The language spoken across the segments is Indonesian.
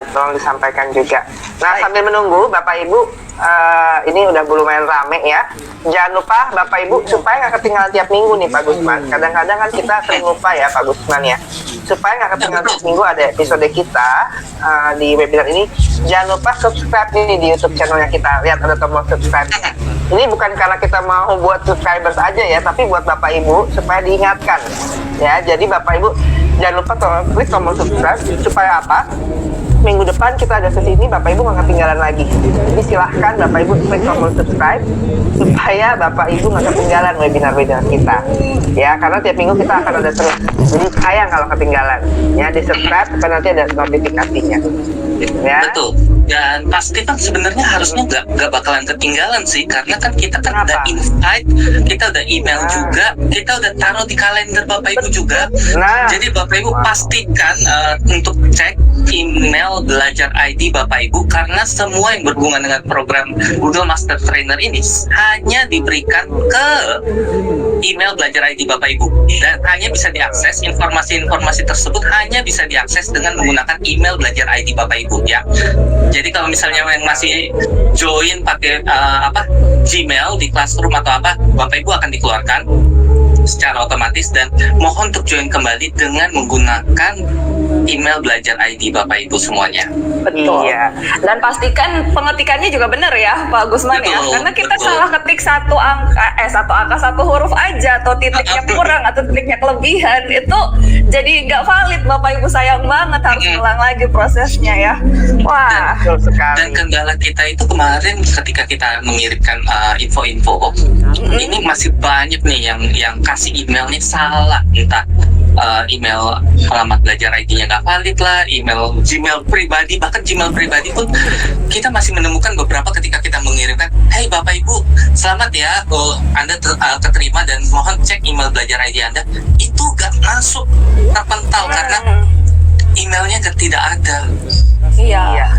tolong disampaikan juga. Nah, sambil menunggu Bapak Ibu, ini udah lumayan rame ya. Jangan lupa Bapak Ibu supaya nggak ketinggalan tiap minggu nih Pak Gusman. Kadang-kadang kan kita sering lupa ya Pak Gusman ya. Supaya nggak ketinggalan tiap minggu ada episode kita di webinar ini. Jangan lupa subscribe nih di YouTube channelnya kita. Lihat ada tombol subscribe. Ini bukan karena kita mau buat subscribers aja ya, tapi buat Bapak Ibu supaya diingatkan ya. Jadi Bapak Ibu jangan lupa klik tombol subscribe supaya apa? Minggu depan kita ada sesi ini, Bapak Ibu nggak ketinggalan lagi. Jadi silahkan Bapak Ibu klik tombol subscribe supaya Bapak Ibu nggak ketinggalan webinar-webinar kita. Ya, karena tiap minggu kita akan ada terus. Jadi sayang kalau ketinggalan. Ya, di subscribe supaya nanti ada notifikasinya. Ya. Betul. Dan pasti kan sebenarnya harusnya nggak bakalan ketinggalan sih, karena kan kita kan udah invite, kita udah email juga, kita udah taruh di kalender Bapak Ibu juga. Jadi Bapak Ibu pastikan untuk cek email belajar ID Bapak Ibu, karena semua yang berhubungan dengan program Google Master Trainer ini hanya diberikan ke email belajar ID Bapak Ibu, dan hanya bisa diakses informasi-informasi tersebut hanya bisa diakses dengan menggunakan email belajar ID Bapak Ibu ya. Jadi kalau misalnya yang masih join pakai Gmail di Classroom atau apa, Bapak Ibu akan dikeluarkan secara otomatis, dan mohon untuk join kembali dengan menggunakan email belajar ID Bapak Ibu semuanya. Betul. Iya. Dan pastikan pengetikannya juga benar ya Pak Gusman. Betul, ya. Karena kita salah ketik satu angka satu huruf aja, atau titiknya kurang atau titiknya kelebihan, itu jadi nggak valid Bapak Ibu, sayang banget, harus ulang lagi prosesnya ya. Wah. Dan kendala kita itu kemarin ketika kita mengirimkan info-info, ini masih banyak nih yang kasih emailnya salah, entah email alamat belajar ID-nya nggak valid lah, email Gmail pribadi, bahkan Gmail pribadi pun kita masih menemukan beberapa ketika kita mengirimkan, hey Bapak Ibu, selamat ya, Anda keterima dan mohon cek email belajar ID Anda, itu nggak masuk, terpental karena emailnya tidak ada. Iya.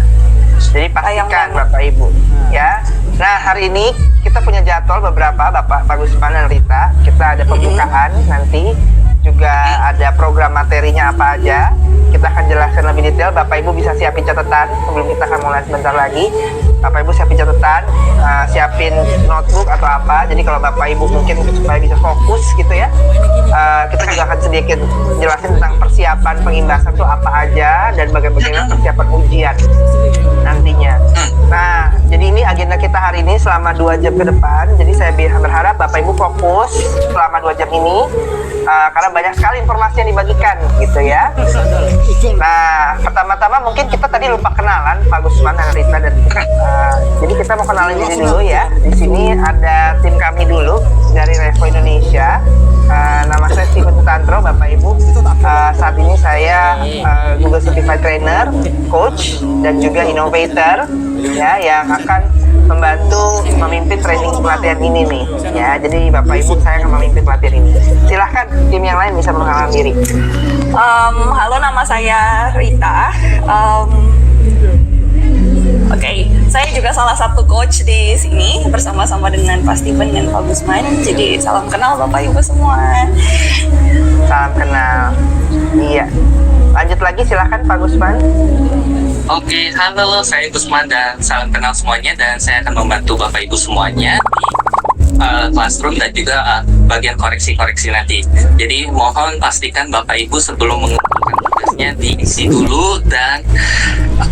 Jadi pastikan Bapak Ibu ya. Nah, hari ini kita punya jadwal beberapa Pak Gusman dan Rita. Kita ada pembukaan nanti, juga ada program materinya apa aja. Kita akan jelaskan lebih detail. Bapak Ibu bisa siapin catatan sebelum kita akan mulai sebentar lagi. Bapak Ibu siapin catatan, siapin notebook atau apa. Jadi kalau Bapak Ibu mungkin supaya bisa fokus gitu ya. Kita juga akan sedikit jelasin tentang persiapan pengimbasan itu apa aja dan bagaimana persiapan ujian nantinya. Nah, jadi ini agenda kita hari ini selama 2 jam ke depan. Jadi saya berharap Bapak Ibu fokus selama 2 jam ini, karena banyak sekali informasi yang dibagikan gitu ya. Nah, pertama-tama mungkin kita tadi lupa kenalan Pak Gusman dan Rita, dan jadi kita mau kenalin diri dulu ya. Di sini ada tim kami dulu dari Revo Indonesia. Nama saya Steven Sutantro, Bapak Ibu. Saat ini saya Google Certified Trainer, Coach, dan juga Innovator ya, yang akan membantu memimpin training pelatihan ini nih ya. Jadi Bapak Ibu, saya akan memimpin pelatihan ini. Silahkan tim yang lain bisa mengenalkan diri. Halo, nama saya Rita. Oke, saya juga salah satu coach di sini bersama-sama dengan Pak Steven dan Pak Gusman. Jadi salam kenal Bapak Ibu semua. Salam kenal. Iya. Lanjut lagi, silahkan Pak Gusman. Oke, halo, saya Gusman dan salam kenal semuanya, dan saya akan membantu Bapak Ibu semuanya di Classroom dan juga bagian koreksi-koreksi nanti. Jadi mohon pastikan Bapak Ibu sebelum mengumpulkan tugasnya diisi dulu, dan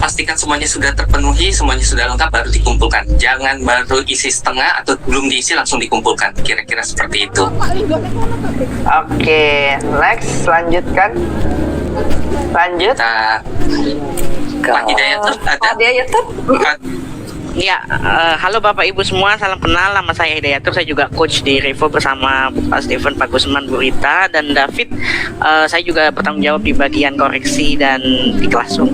pastikan semuanya sudah terpenuhi, semuanya sudah lengkap baru dikumpulkan. Jangan baru isi setengah atau belum diisi langsung dikumpulkan. Kira-kira seperti itu. Oke, next, lanjutkan. Lanjut. Pak Hidayatur ada? Pak Hidayatur. Ya, halo Bapak Ibu semua, salam kenal. Nama saya Hidayatur, saya juga coach di Revo bersama Pak Steven, Pak Gusman, Bu Rita, dan David. Saya juga bertanggung jawab di bagian koreksi dan di Classroom.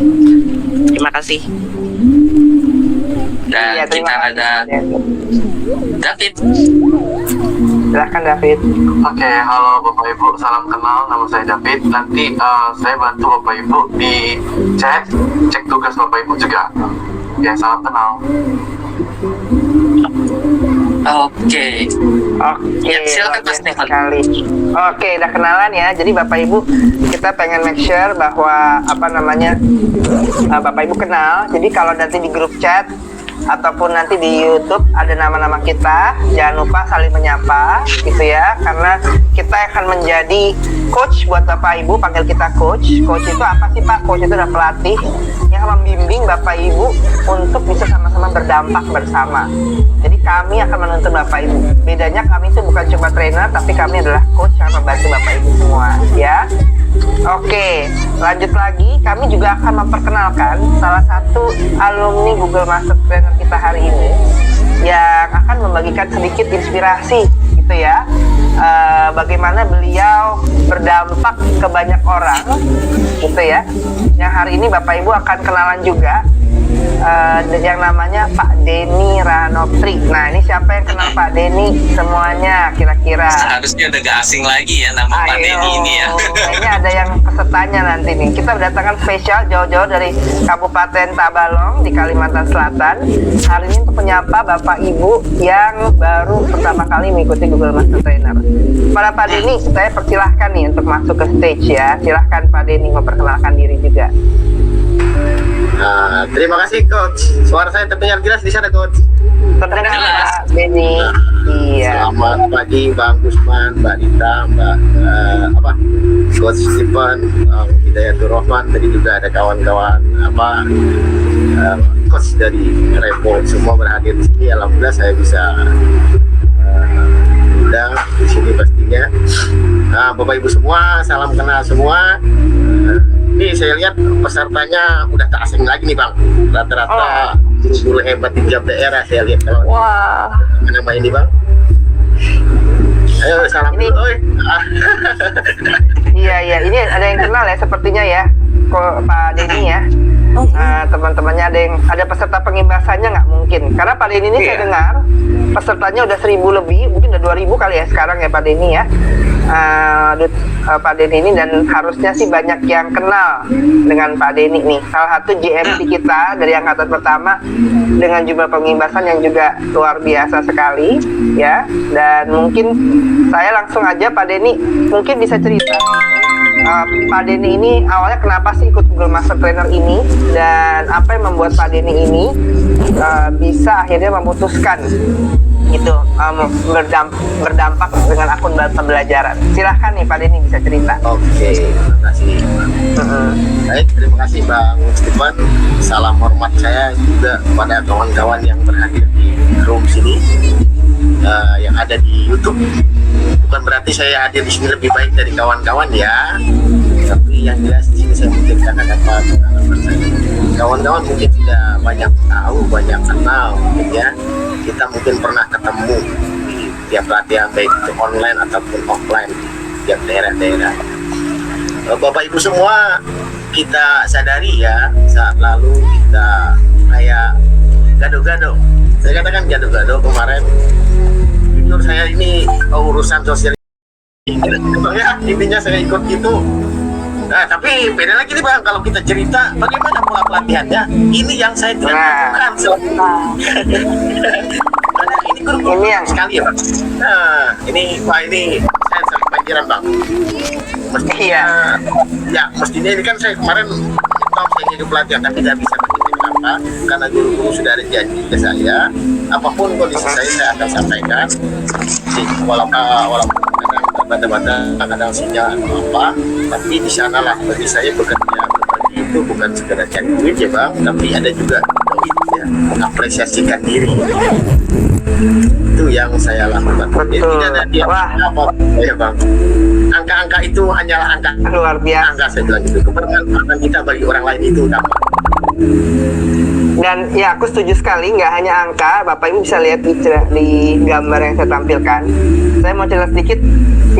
Terima kasih. Dan ya, kita ada David. Silahkan David. Oke, halo Bapak Ibu, salam kenal, nama saya David. Nanti saya bantu Bapak Ibu di cek tugas Bapak Ibu juga. Ya, salam kenal. Oke. Oke, Ya, silakan, luar biasa Mas Stefan. sekali. Oke, udah kenalan ya. Jadi Bapak Ibu, kita pengen make sure bahwa Bapak Ibu kenal. Jadi kalau nanti di grup chat ataupun nanti di YouTube ada nama-nama kita, jangan lupa saling menyapa gitu ya, karena kita akan menjadi coach buat Bapak Ibu. Panggil kita coach. Coach itu apa sih Pak? Coach itu adalah pelatih yang membimbing Bapak Ibu untuk bisa sama-sama berdampak bersama. Jadi kami akan menuntun Bapak Ibu. Bedanya kami itu bukan cuma trainer, tapi kami adalah coach yang membantu Bapak Ibu semua ya. Oke, lanjut lagi. Kami juga akan memperkenalkan salah satu alumni Google Master Trainer kita hari ini yang akan membagikan sedikit inspirasi gitu ya. Bagaimana beliau berdampak ke banyak orang gitu ya. Yang hari ini Bapak Ibu akan kenalan juga yang namanya Pak Denny Ranoptri. Nah, ini siapa yang kenal Pak Denny semuanya kira-kira? Seharusnya udah gak asing lagi ya nama Pak Denny ini ya. Ini ada yang pesertanya nanti nih. Kita berdatangan spesial jauh-jauh dari Kabupaten Tabalong di Kalimantan Selatan. Hari ini untuk menyapa Bapak Ibu yang baru pertama kali mengikuti Google Master Trainer. Pada Pak Denny, saya persilahkan nih untuk masuk ke stage ya. Silahkan Pak Denny memperkenalkan diri juga. Nah, terima kasih Coach. Suara saya terdengar jelas di sana Coach. Terdengar Pak Denny. Iya. Selamat pagi Bang Gusman, Mbak Dita, Coach Stephen, Hidayatul Rahman. Tadi juga ada kawan-kawan Coach dari Revo semua berhadir di sini. Alhamdulillah saya bisa undang di sini pastinya. Nah, Bapak Ibu semua, salam kenal semua. Ini saya lihat pesertanya udah tak asing lagi nih Bang. Rata-rata guru-guru hebat di tiap daerah saya lihat. Wah. Nama ini Bang. Ayo salam Ini- dulu. Iya, ini ada yang kenal ya sepertinya ya, kok Pak Denny ya. Teman-temannya ada peserta pengimbasannya nggak mungkin, karena Pak Denny ini saya dengar pesertanya udah 1000 lebih, mungkin udah 2000 kali ya sekarang ya Pak Denny ya. Pak Denny ini, dan harusnya sih banyak yang kenal dengan Pak Denny nih. Salah satu GMT kita dari angkatan pertama dengan jumlah pengimbasan yang juga luar biasa sekali ya. Dan mungkin saya langsung aja Pak Denny mungkin bisa cerita Pak Denny ini awalnya kenapa sih ikut Google Master Trainer ini, dan apa yang membuat Pak Denny ini bisa akhirnya memutuskan itu berdampak dengan akun pembelajaran. Silahkan nih Pak Denny bisa cerita. Oke, terima kasih. Baik, terima kasih Bang Stephen. Salam hormat saya juga kepada kawan-kawan yang berhadir di room sini, yang ada di YouTube. Bukan berarti saya hadir di sini lebih baik dari kawan-kawan ya, tapi yang jelas di sini saya menceritakan apa pengalaman saya. Kawan-kawan mungkin sudah banyak tahu, banyak kenal, mungkin ya. Kita mungkin pernah ketemu di tiap pelatihan baik itu online ataupun offline di tiap daerah-daerah. Bapak Ibu semua, kita sadari ya, saat lalu kita kayak gado-gado. Saya katakan gado-gado kemarin. Jujur saya ini urusan sosial ya, intinya saya ikut gitu. Nah, tapi beda lagi nih Bang, kalau kita cerita bagaimana pola pelatihannya. Ini yang saya tidak lakukan selama ini grup Ini yang- sekali ya Bang. Nah, ini saya sering banjiran Bang. Mestinya, ya mestinya ini kan saya kemarin tahu saya hidup pelatihan, tapi tidak bisa begitu. Kenapa? Karena guru-guru sudah ada janji ke saya, apapun kondisi saya akan sampaikan. Walaupun kadang terbata-bata, kadang sinyal atau apa, tapi di sanalah bagi saya bekerja berbagi itu bukan sekedar cari duit ya Bang, tapi ada juga duit ya, mengapresiasikan diri. Itu yang saya lakukan. Jadi tidak ada dia apa ya Bang. Angka-angka itu hanyalah angka. Luar biasa. Angka saya bilang itu kebermanfaatan kita bagi orang lain itu utama. Dan ya aku setuju sekali, nggak hanya angka, Bapak Ibu bisa lihat di gambar yang saya tampilkan. Saya mau cerita sedikit,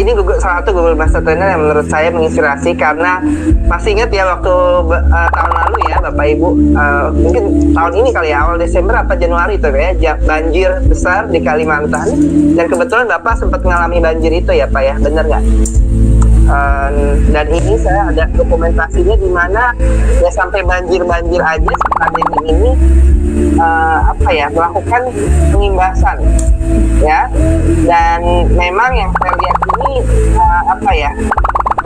ini salah satu Google Master Trainer yang menurut saya menginspirasi, karena masih ingat ya waktu tahun lalu ya Bapak Ibu, mungkin tahun ini kali ya, awal Desember apa Januari itu ya, banjir besar di Kalimantan, dan kebetulan Bapak sempat mengalami banjir itu ya Pak ya, bener nggak? Dan ini saya ada dokumentasinya di mana ya sampai banjir-banjir aja si pandemi ini melakukan pengimbasan ya. Dan memang yang saya lihat ini yang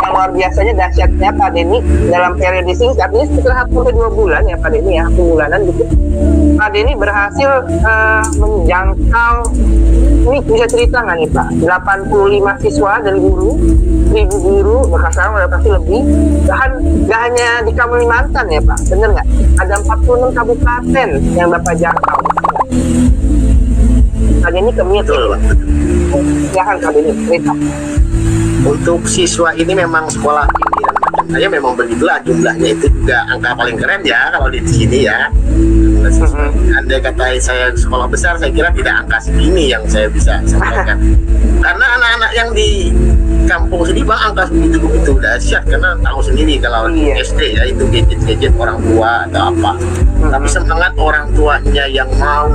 luar biasanya dahsyatnya Pak Denny dalam periode singkat ini sekitar 1-2 bulan ya Pak Denny ya, bulanan gitu. Pak Denny berhasil menjangkau, ini bisa cerita nggak nih Pak, 85 siswa dari guru, 1000 guru, bahkan sekarang udah pasti lebih. Bahkan nggak hanya di Kalimantan ya Pak, bener nggak? Ada 46 kabupaten yang Bapak jangkau. Pak Denny Betul, Pak. Silahkan Pak Denny cerita. Untuk siswa ini memang sekolah pinggiran macam saya memang begitulah jumlahnya, itu juga angka paling keren ya kalau di sini ya. Andai kata saya sekolah besar, saya kira tidak angka segini yang saya bisa sampaikan. Karena anak-anak yang di kampung sini bang angka begitu dahsyat, karena tahu sendiri kalau di SD ya itu gadget orang tua atau apa. Tapi semangat orang tuanya yang mau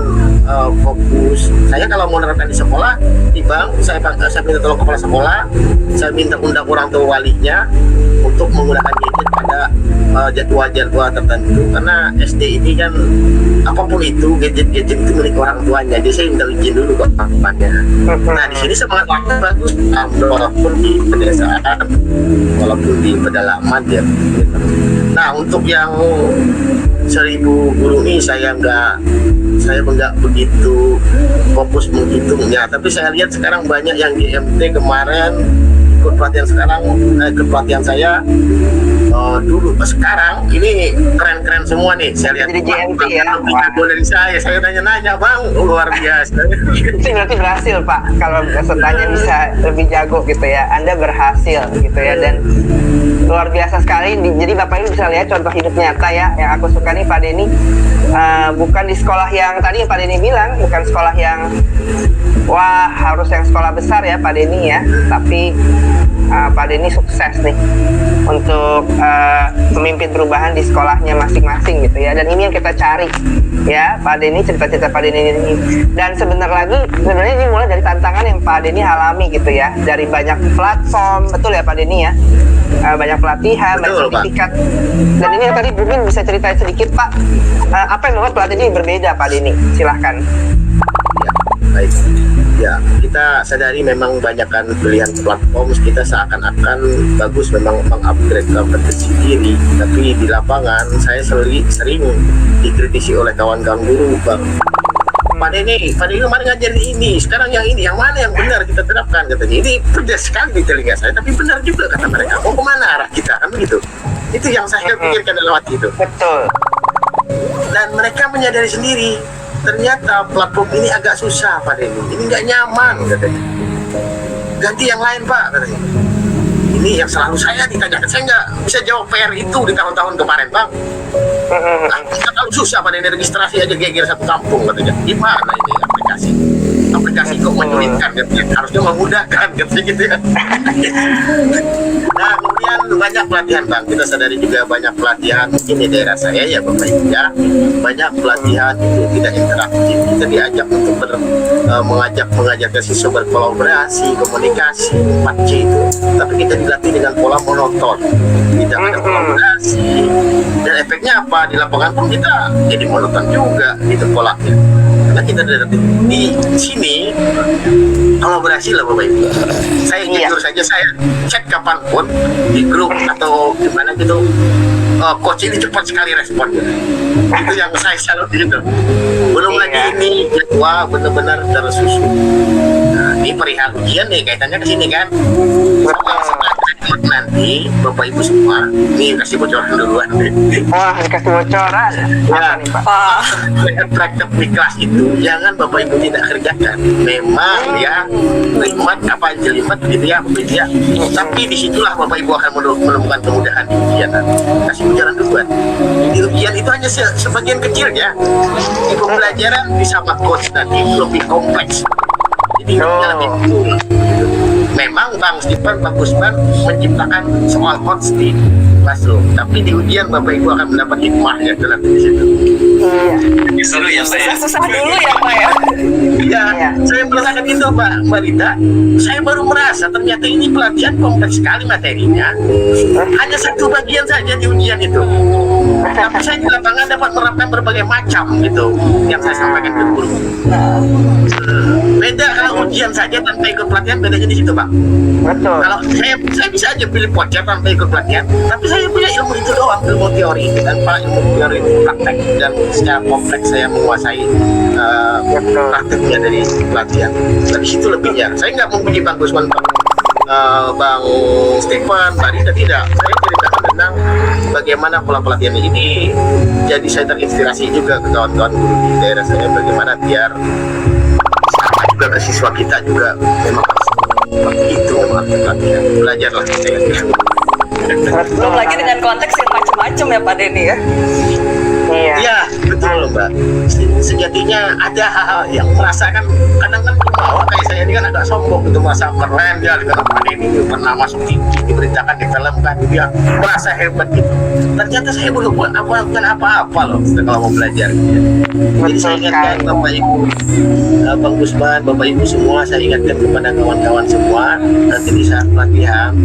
fokus. Saya kalau mau menerapkan di sekolah, bang, saya minta tolong kepala sekolah, saya minta undang orang tua walinya untuk menggunakan gadget pada jadwal-jadwal tertentu, karena SD ini kan apapun itu gadget itu milik orang tuanya. Jadi saya minta izin dulu ke bapaknya. Nah di sini semangat waktu bagus, walaupun di pedesaan, walaupun di pedalaman ya. Nah untuk yang 1000 guru ini saya nggak begitu fokus menghitungnya, tapi saya lihat sekarang banyak yang di MT kemarin ikut pelatihan sekarang, ikut pelatihan saya dulu sekarang ini keren-keren semua nih. Saya lihat jadi GMT ya. Dari saya nanya-nanya bang, luar biasa. Itu berarti berhasil Pak, kalau pesertanya bisa lebih jago gitu ya. Anda berhasil gitu ya, dan luar biasa sekali. Jadi Bapak Ibu bisa lihat contoh hidup nyata ya. Yang aku suka nih Pak Denny, bukan di sekolah yang tadi Pak Denny bilang, bukan sekolah yang wah harus yang sekolah besar ya Pak Denny ya, tapi Pak Denny sukses nih untuk memimpin perubahan di sekolahnya masing-masing gitu ya. Dan ini yang kita cari ya Pak Denny, cerita-cerita Pak Denny ini. Dan sebenarnya ini mulai dari tantangan yang Pak Denny alami gitu ya, dari banyak platform, betul ya Pak Denny ya, banyak pelatihan, banyak sertifikat. Dan ini yang tadi Bumin bisa ceritain sedikit Pak, apa yang membuat pelatihan ini berbeda Pak Denny, silahkan. Baik, ya kita sadari memang banyakkan pilihan platform, kita seakan-akan bagus memang mengupgrade kompetensi diri, tapi di lapangan saya sering dikritisi oleh kawan-kawan guru, bang, Pak Denny kemarin ngajarin ini, sekarang yang ini, yang mana yang benar kita terapkan, katanya. Ini pedas sekali di telinga saya, tapi benar juga kata mereka. Oh kemana arah kita, kan begitu. Itu yang saya pikirkan dalam hati itu. Betul. Dan mereka menyadari sendiri, ternyata platform ini agak susah Pak Denny, ini nggak nyaman katanya. Ganti yang lain Pak katanya. Ini yang selalu saya ditanyakan, saya nggak bisa jawab PR itu di tahun-tahun kemarin Bang. Terlalu susah Pak Denny, registrasi aja geger satu kampung katanya. Gimana ini aplikasi kok menyulitkan katanya, harusnya memudahkan katanya gitu ya. Nah kemudian banyak pelatihan Bang, kita sadari juga banyak pelatihan mungkin di daerah saya ya Bapak Ibu ya, banyak pelatihan itu tidak interaktif. Kita diajak untuk mengajak ke siswa berkolaborasi, komunikasi 4C itu, tapi kita dilatih dengan pola monoton, tidak ada kolaborasi, dan efeknya apa, di lapangan pun kita jadi monoton juga gitu polanya. Karena kita di sini kolaborasi lah Bapak Ibu. Saya jujur saja, saya cek kapanpun di grup atau gimana gitu, coach ini cepat sekali responnya. Itu yang saya salut gitu. Belum lagi ini jadwal benar-benar tersusun. Nah, ini perihal ujian nih, kaitannya ke sini kan. Nanti Bapak Ibu semua, ini kasih bocoran duluan deh. Wah, dikasih bocoran. Ya, nih Pak? praktek di kelas itu jangan Bapak Ibu tidak kerjakan. Memang ya nikmat apa jelimet gitu ya, tapi disitulah Bapak Ibu akan menemukan kemudahan di ujian. Kasih bocoran duluan. Di ujian itu hanya sebagian kecilnya. Di pembelajaran bisa coach nanti lebih kompleks. Jadi lebih betul. Memang Bang Stephen bagus banget menciptakan soal coach di classroom, tapi di ujian Bapak Ibu akan mendapat hikmahnya di situ. Iya. Seru ya Pak ya. Susah-susah dulu ya Pak ya. Iya, Iya. saya merasakan itu Mbak Rita. Saya baru merasa ternyata ini pelatihan kompleks sekali materinya. Hanya satu bagian saja di ujian itu. Tapi saya di lapangan dapat menerapkan berbagai macam gitu yang saya sampaikan ke guru. Beda kalau ujian saja tanpa ikut pelatihan, bedanya di situ Pak. Betul. Kalau saya bisa aja pilih voucher tanpa ikut pelatihan, tapi saya punya ilmu itu doang, ilmu teori, tanpa ilmu teori itu praktek dan secara kompleks saya menguasai prakteknya dari pelatihan. Dari situ lebihnya. Saya nggak memuji Bang Gusman, Bang Stefan, Pak Rita, tidak. Saya ceritakan tentang bagaimana pola pelatihan ini. Jadi saya terinspirasi juga ke kawan-kawan guru di daerah saya, bagaimana biar sama juga ke siswa kita juga memang seperti itu memang pelatihan. Belajarlah saya kira. Belum lagi dengan konteks yang macam-macam ya Pak Denny ya. Iya. Iya, betul Mbak. Sejatinya ada hal-hal yang merasakan kadang kan bawah kayak saya ini kan agak sombong gitu, merasa keren dia dengan Pak Denny pernah masuk TV, diberitakan di film kan dia merasa hebat gitu. Ternyata saya belum bukan apa-apa loh kalau mau belajar gitu. Jadi saya ingatkan Bapak Ibu, Bang Gusman, Bapak Ibu semua, saya ingatkan kepada kawan-kawan semua nanti di saat pelatihan.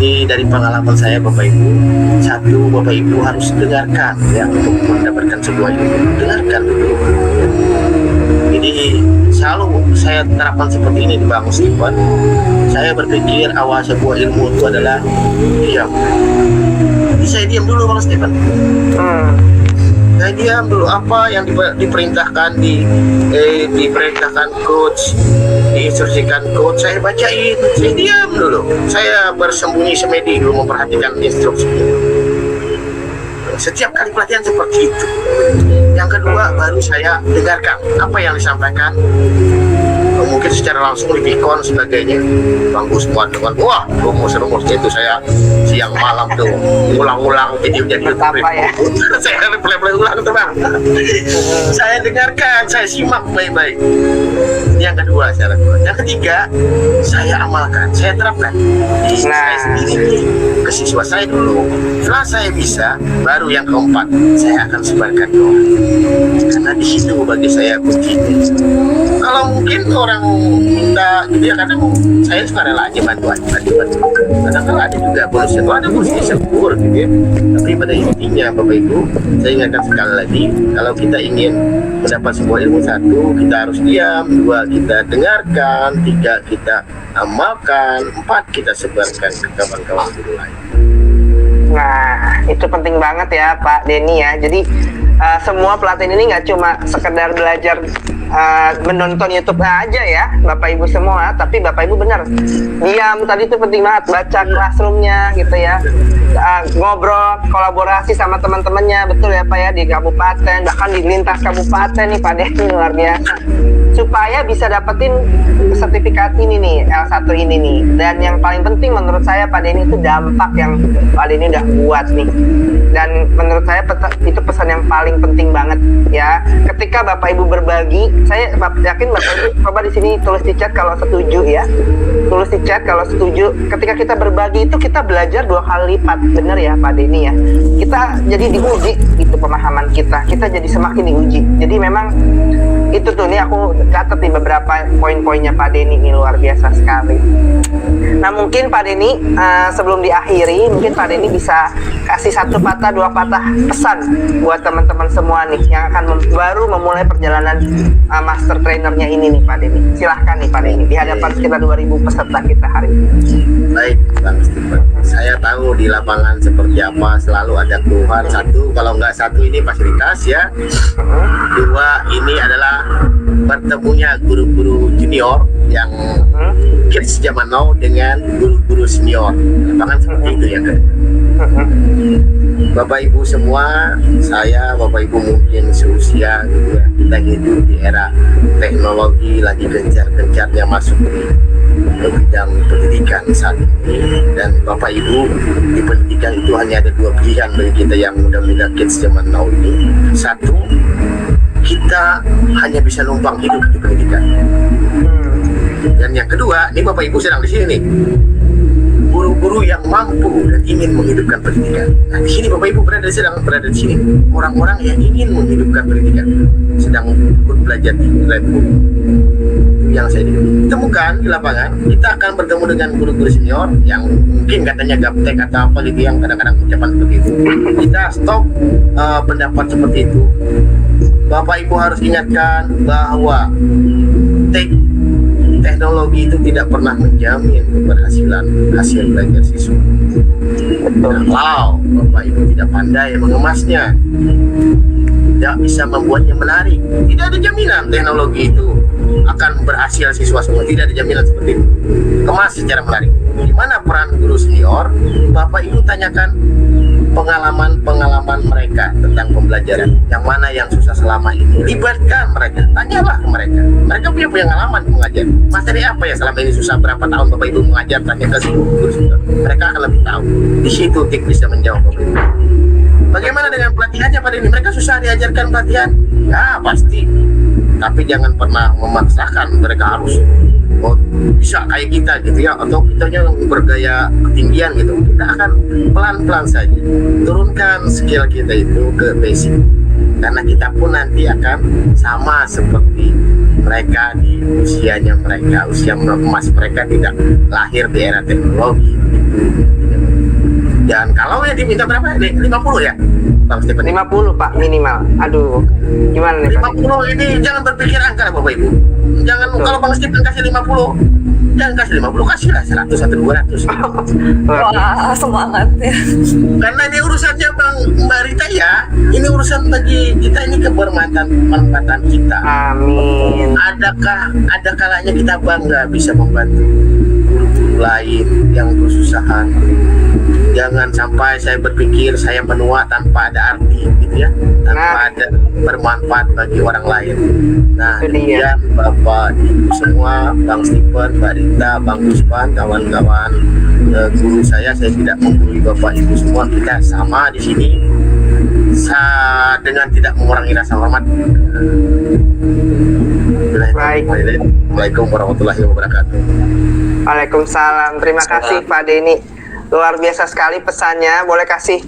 Ini dari pengalaman saya Bapak Ibu, satu Bapak Ibu harus dengarkan ya untuk mendapatkan sebuah ilmu, dengarkan dulu. Jadi selalu saya terapkan seperti ini di Bang Stefan. Saya berpikir awal sebuah ilmu itu adalah diam. Jadi saya diam dulu Bang Stefan. Saya diam dulu, apa yang diperintahkan diperintahkan coach, diinstruksikan coach, saya bacain, saya diam dulu. Saya bersembunyi semedi dulu memperhatikan instruksinya. Setiap kali pelatihan seperti itu. Yang kedua baru saya dengarkan apa yang disampaikan. Mungkin secara langsung di Vicon sebagainya, Bang Gusman dengan wah rumus-rumusnya itu saya siang malam tuh ulang-ulang video jadi ya. saya replay ulang tuh Bang. Saya dengarkan, saya simak baik-baik. Yang kedua saya lakukan. Yang ketiga saya amalkan, saya terapkan di saya sendiri ke siswa saya dulu. Setelah saya bisa, baru yang keempat saya akan sebarkan ke orang. Karena di situ bagi saya kuncinya. Kalau mungkin orang minta gitu ya, kadang saya suka rela aja bantu. Kadang kalau ada juga bonus itu ada bonus syukur gitu ya. Tapi pada intinya Bapak Ibu, saya ingatkan sekali lagi, kalau kita ingin mendapat sebuah ilmu, satu kita harus diam, dua kita dengarkan, tiga kita amalkan, empat kita sebarkan ke kawan-kawan guru lain. Nah, itu penting banget ya Pak Denny ya. Jadi semua pelatihan ini nggak cuma sekedar belajar menonton YouTube aja ya Bapak Ibu semua, tapi Bapak Ibu benar diam tadi itu penting banget, baca classroomnya gitu ya, ngobrol, kolaborasi sama teman-temannya, betul ya Pak ya, di kabupaten, bahkan di lintas kabupaten nih Pak Denny, luar biasa, supaya bisa dapetin sertifikat ini nih, L1 ini nih. Dan yang paling penting menurut saya Pak Denny itu dampak yang Pak Denny udah buat nih, dan menurut saya itu pesan yang paling penting banget ya. Ketika Bapak Ibu berbagi, saya yakin Bapak Ibu coba di sini tulis di chat kalau setuju ya, tulis di chat kalau setuju. Ketika kita berbagi itu kita belajar 2 kali lipat, bener ya Pak Denny ya. Kita jadi diuji itu pemahaman kita jadi semakin diuji. Jadi memang itu tuh nih aku catat nih beberapa poin-poinnya Pak Denny, ini luar biasa sekali. Nah mungkin Pak Denny sebelum diakhiri, mungkin Pak Denny bisa kasih 1 patah 2 patah pesan buat teman-teman semua nih yang akan baru memulai perjalanan master trainernya ini nih Pak Denny. Silahkan nih Pak Denny di hadapan sekitar 2000 peserta kita hari ini. Baik Bang Stefan, saya tahu di lapangan seperti apa, selalu ada keluhan. Satu, kalau nggak satu ini fasilitas ya. Dua, ini adalah bertemunya guru-guru junior yang kids zaman now dengan guru-guru senior. Lapangan seperti itu ya kan. Bapak Ibu semua, saya Bapak Ibu mungkin seusia gitu ya, kita hidup di era teknologi lagi gencar-gencarnya masuk ke bidang pendidikan saat ini, dan Bapak Ibu di pendidikan itu hanya ada 2 pilihan bagi kita yang muda-muda kids zaman now ini. Satu, kita hanya bisa numpang hidup di pendidikan, dan yang kedua, ini Bapak Ibu sedang di sini nih, guru-guru yang mampu dan ingin menghidupkan pendidikan. Nah, di sini Bapak Ibu sedang berada di sini orang-orang yang ingin menghidupkan pendidikan, sedang ikut belajar di Redbook. Itu yang saya temukan di lapangan. Kita akan bertemu dengan guru-guru senior yang mungkin katanya gaptek atau apa gitu, yang kadang-kadang ucapan seperti itu. Kita stop pendapat seperti itu. Bapak Ibu harus ingatkan bahwa teknologi itu tidak pernah menjamin keberhasilan hasil belajar siswa. Kalau Bapak Ibu tidak pandai mengemasnya, tidak bisa membuatnya menarik, tidak ada jaminan teknologi itu akan berhasil siswa semua. Tidak ada jaminan seperti itu. Kemas secara menarik. Di mana peran guru senior? Bapak Ibu tanyakan pengalaman mereka tentang pembelajaran, yang mana yang susah selama ini. Libatkan mereka, tanyalah ke mereka. Mereka punya pengalaman mengajar. Materi apa ya selama ini susah, berapa tahun Bapak Ibu mengajar, tanya ke guru senior. Mereka akan lebih tahu. Di situ Tik bisa menjawab Bapak Ibu. Bagaimana dengan pelatihannya pada ini? Mereka susah diajarkan pelatihan? Ya pasti. Tapi jangan pernah memaksakan mereka harus bisa kayak kita gitu ya, atau kitanya bergaya ketinggian gitu. Kita akan pelan-pelan saja turunkan skill kita itu ke basic, karena kita pun nanti akan sama seperti mereka di usianya mereka. Usia emas mereka tidak lahir di era teknologi. Dan kalau ya diminta berapa? 50 ya? Bang Stephen? 50 Pak minimal. Aduh, gimana nih Pak? 50 ini jangan berpikir angka Bapak Ibu. Jangan, kalau Bang Stephen kasih 50, jangan kasih 50, kasihlah 100 atau 200. Wah, semangat ya. Karena ini urusannya Mbak Rita ya. Ini urusan bagi kita, ini kebermanfaatan kita. Amin. Ada kalanya kita bangga bisa membantu guru-guru lain yang kesusahan. Jangan sampai saya berpikir saya menua tanpa ada arti gitu ya, tanpa ada bermanfaat bagi orang lain. Nah, kemudian Bapak Ibu semua, Bang Stephen, Mbak Rita, Bang Gusman, kawan-kawan guru saya tidak menggurui Bapak Ibu semua. Kita sama di sini dengan tidak mengurangi rasa hormat. Baik. Assalamualaikum warahmatullahi wabarakatuh. Waalaikumsalam. Terima kasih Pak Denny. Luar biasa sekali pesannya. Boleh kasih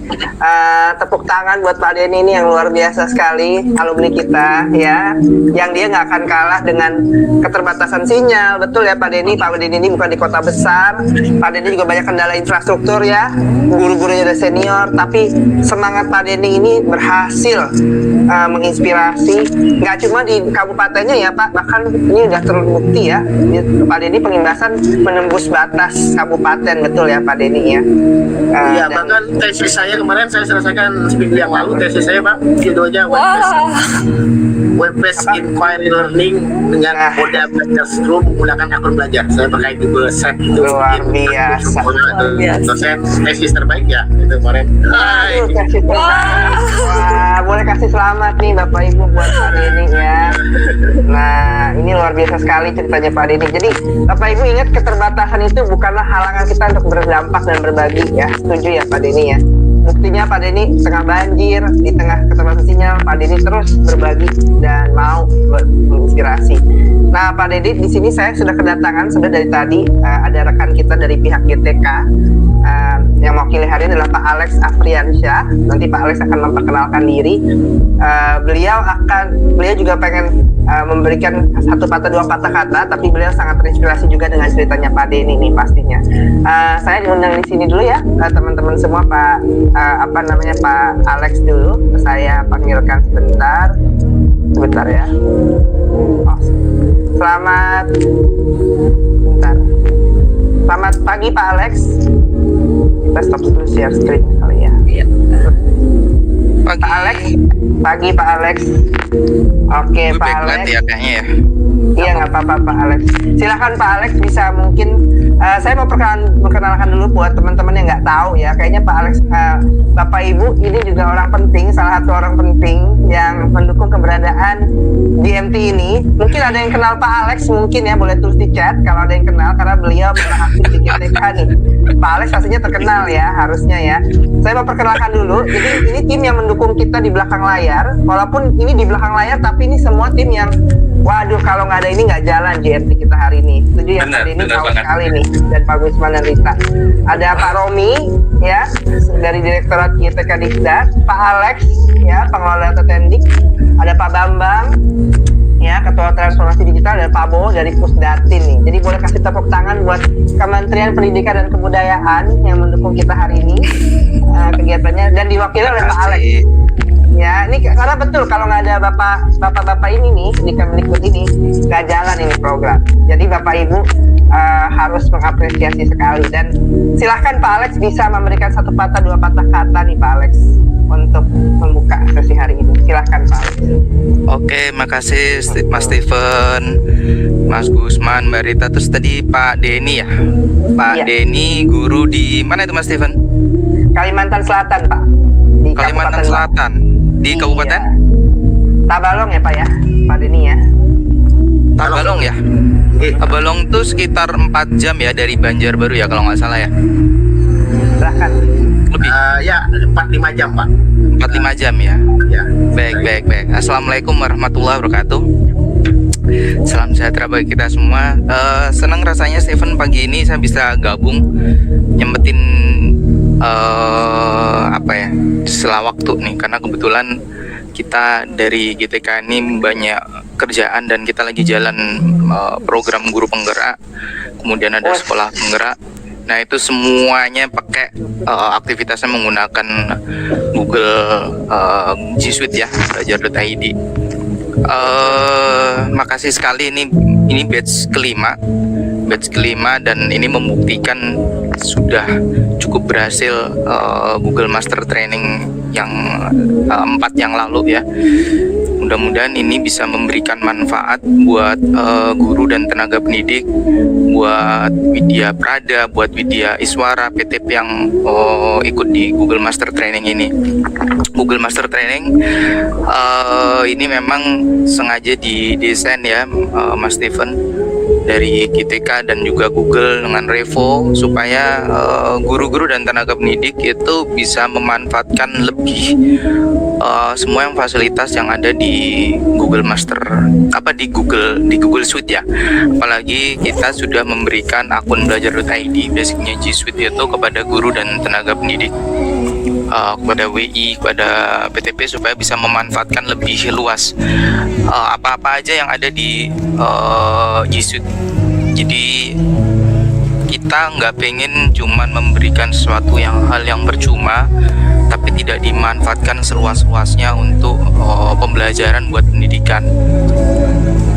tepuk tangan buat Pak Denny ini yang luar biasa sekali, alumni kita ya, yang dia nggak akan kalah dengan keterbatasan sinyal. Betul ya Pak Denny. Pak Denny ini bukan di kota besar. Pak Denny juga banyak kendala infrastruktur ya. Guru-gurunya udah senior, tapi semangat Pak Denny ini berhasil menginspirasi nggak cuma di kabupatennya ya Pak, bahkan ini udah terbukti ya. Pak Denny pengimbasan menembus batas kabupaten. Betul ya Pak Denny ya. Iya, bahkan tesis saya kemarin saya selesaikan seminggu yang lalu. Tesis saya Pak, judulnya Web-based Inquiry Learning dengan moda Classroom menggunakan akun belajar. Saya pakai Google Set itu. Luar biasa. Dosen tesis terbaik ya itu kemarin. Wah, boleh kasih selamat nih Bapak Ibu buat Pak Denny ya. Nah, ini luar biasa sekali ceritanya Pak Denny. Jadi Bapak Ibu ingat, keterbatasan itu bukanlah halangan kita untuk berdampak dan berbagi ya. Setuju ya Pak Denny ya. Buktinya Pak Denny tengah banjir, di tengah keterbatasan sinyal, Pak Denny terus berbagi dan mau menginspirasi. Nah Pak Denny, di sini saya sudah kedatangan sudah dari tadi ada rekan kita dari pihak GTK. Yang mewakili hari ini adalah Pak Alex Afriansyah. Nanti Pak Alex akan memperkenalkan diri. Beliau juga pengen memberikan satu patah dua patah kata, tapi beliau sangat terinspirasi juga dengan ceritanya Pak Denny ini pastinya. Saya diundang di sini dulu ya, teman-teman semua. Pak Alex dulu. Saya panggilkan sebentar ya. Selamat pagi Pak Alex. Kita stop dulu share screen kali ya. Iya. Pak Alex, pagi Pak Alex. Oke Pak Alex. Ya kayaknya ya. Iya nggak apa-apa Pak Alex. Silakan Pak Alex bisa mungkin saya mau perkenalkan dulu buat teman-teman yang nggak tahu ya. Kayaknya Pak Alex, Bapak Ibu ini juga orang penting, salah satu orang penting yang mendukung keberadaan GMT ini. Mungkin ada yang kenal Pak Alex, mungkin ya boleh tulis di chat kalau ada yang kenal, karena beliau memang aktif di GTK nih. Pak Alex pastinya terkenal ya, harusnya ya. Saya mau perkenalkan dulu. Jadi ini tim yang mendukung kita di belakang layar. Walaupun ini di belakang layar, tapi ini semua tim yang Waduh, kalau nggak ada ini nggak jalan JRT kita hari ini. Setuju ya? Benar, Hari ini benar tahu banget. sekali nih. Dan Pak Gusman dan Rita. Ada Pak Romi ya dari Direktorat YTK Dikdat, Pak Alex ya pengelola data Tendik, ada Pak Bambang ya Ketua Transformasi Digital, dan Pak Bo dari Pusdatin nih. Jadi boleh kasih tepuk tangan buat Kementerian Pendidikan dan Kebudayaan yang mendukung kita hari ini kegiatannya, dan diwakili oleh Pak Alex. Ya, ini karena betul kalau nggak ada bapak-bapak ini nih di Kemdikbud ini nggak jalan ini program. Jadi Bapak Ibu harus mengapresiasi sekali, dan silahkan Pak Alex bisa memberikan satu patah dua patah kata nih Pak Alex untuk membuka sesi hari ini. Silahkan Pak Alex. Oke, makasih Mas Steven, Mas Gusman, Mbak Rita. Terus tadi Pak Denny ya, Pak Iya. Denny guru di mana itu Mas Steven? Kalimantan Selatan Pak. Di Kalimantan Kabupaten Selatan. Di Iya. Kabupaten Tabalong ya Pak ya, Pak Denny ya. Tabalong ya. Tabalong tuh sekitar 4 jam ya dari Banjarbaru ya kalau nggak salah ya. Silahkan. Lebih Ya 4-5 jam Pak. 4-5 jam ya. Ya. Baik. Assalamualaikum warahmatullahi wabarakatuh. Salam sejahtera bagi kita semua. Senang rasanya Steven pagi ini saya bisa gabung nyempetin sela waktu nih, karena kebetulan kita dari GTK ini banyak kerjaan dan kita lagi jalan program guru penggerak, kemudian ada sekolah penggerak. Nah itu semuanya pakai aktivitasnya menggunakan Google G Suite ya, belajar.id. Makasih sekali, ini batch kelima dan ini membuktikan sudah cukup berhasil Google Master Training yang 4 yang lalu ya. Mudah-mudahan ini bisa memberikan manfaat buat guru dan tenaga pendidik, buat Widya Prada, buat Widya Iswara, PTP yang ikut di Google Master Training ini. Google Master Training ini memang sengaja didesain ya Mas Steven dari GTK dan juga Google dengan Revo supaya guru-guru dan tenaga pendidik itu bisa memanfaatkan lebih semua yang fasilitas yang ada di Google Master di Google Suite ya. Apalagi kita sudah memberikan akun belajar.id basicnya G Suite itu kepada guru dan tenaga pendidik, kepada WI, kepada PTP supaya bisa memanfaatkan lebih luas apa-apa aja yang ada di G Suite. Jadi kita nggak pengen cuman memberikan sesuatu hal yang percuma tapi tidak dimanfaatkan seluas-luasnya untuk pembelajaran buat pendidikan.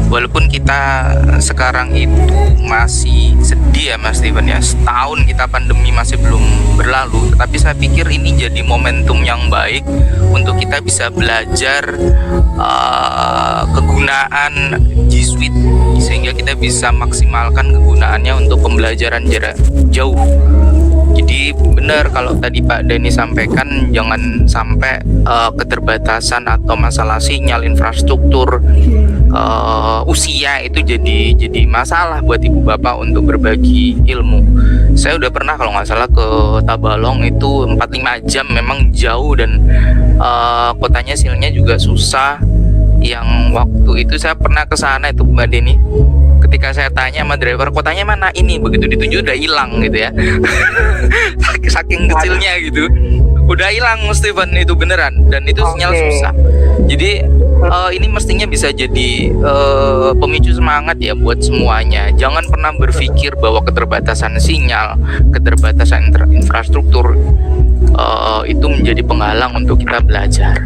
Walaupun kita sekarang itu masih sedih ya Mas Steven ya, setahun kita pandemi masih belum berlalu, tetapi saya pikir ini jadi momentum yang baik untuk kita bisa belajar kegunaan G Suite sehingga kita bisa maksimalkan kegunaannya untuk pembelajaran jarak jauh. Jadi benar kalau tadi Pak Denny sampaikan, jangan sampai keterbatasan atau masalah sinyal, infrastruktur, usia itu jadi masalah buat ibu bapak untuk berbagi ilmu. Saya udah pernah kalau nggak salah ke Tabalong itu 4-5 jam, memang jauh dan kotanya sinyalnya juga susah. Yang waktu itu saya pernah ke sana itu Mbak Denny, ketika saya tanya sama driver kotanya mana ini, begitu ditunjuk udah hilang gitu ya. Saking kecilnya gitu udah hilang Steven, itu beneran, dan itu sinyal susah. Jadi ini mestinya bisa jadi pemicu semangat ya buat semuanya. Jangan pernah berpikir bahwa keterbatasan sinyal, keterbatasan infrastruktur itu menjadi penghalang untuk kita belajar.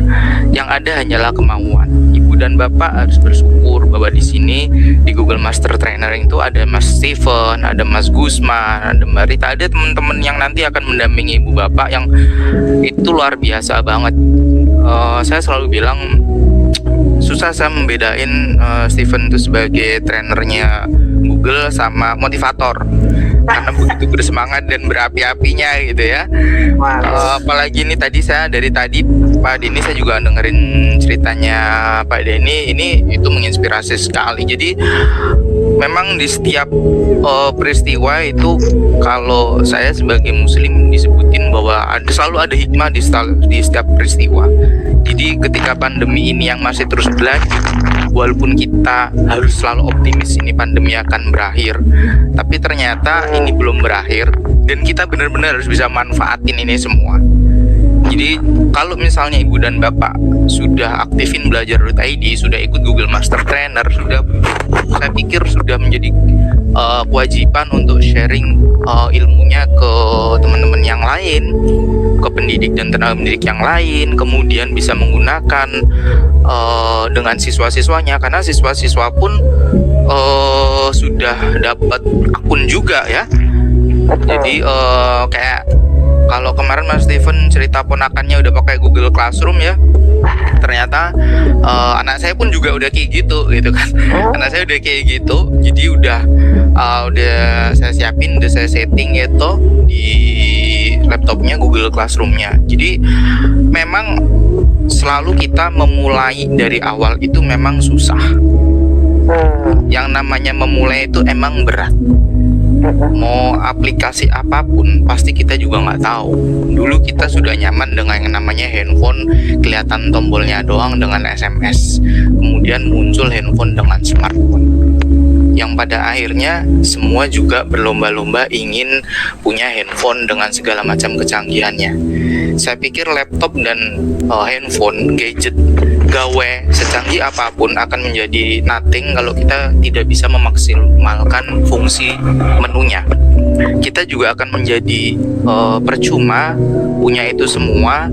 Yang ada hanyalah kemauan. Ibu dan bapak harus bersyukur bahwa di sini di Google Master Trainer itu ada Mas Steven, ada Mas Gusman, ada Mbak Rita, ada teman-teman yang nanti akan mendampingi ibu bapak yang itu luar biasa banget. Saya selalu bilang susah saya membedain Steven itu sebagai trainernya Google sama motivator, karena begitu bersemangat dan berapi-apinya gitu ya. Apalagi ini tadi dari tadi Pak Denny saya juga dengerin ceritanya Pak Denny, ini itu menginspirasi sekali. Jadi memang di setiap peristiwa itu, kalau saya sebagai muslim disebutin bahwa selalu ada hikmah di setiap peristiwa. Jadi ketika pandemi ini yang masih terus berlanjut, walaupun kita harus selalu optimis ini pandemi akan berakhir, tapi ternyata ini belum berakhir dan kita benar-benar harus bisa manfaatin ini semua. Jadi kalau misalnya ibu dan bapak sudah aktifin belajar.id, sudah ikut Google Master Trainer, saya pikir sudah menjadi kewajiban untuk sharing ilmunya ke teman-teman yang lain, ke pendidik dan tenaga pendidik yang lain, kemudian bisa menggunakan dengan siswa-siswanya, karena siswa-siswa pun sudah dapat akun juga ya. Jadi kayak kalau kemarin Mas Steven cerita ponakannya udah pakai Google Classroom ya, ternyata anak saya pun juga udah kayak gitu kan. Anak saya udah kayak gitu, jadi udah saya siapin, udah saya setting itu di laptopnya Google Classroom-nya. Jadi memang selalu kita memulai dari awal itu memang susah. Yang namanya memulai itu emang berat. Mau aplikasi apapun pasti kita juga nggak tahu. Dulu kita sudah nyaman dengan yang namanya handphone, kelihatan tombolnya doang dengan SMS. Kemudian muncul handphone dengan smartphone, yang pada akhirnya semua juga berlomba-lomba ingin punya handphone dengan segala macam kecanggihannya. Saya pikir laptop dan handphone, gadget, gawe secanggih apapun akan menjadi nothing kalau kita tidak bisa memaksimalkan fungsi menunya. Kita juga akan menjadi percuma punya itu semua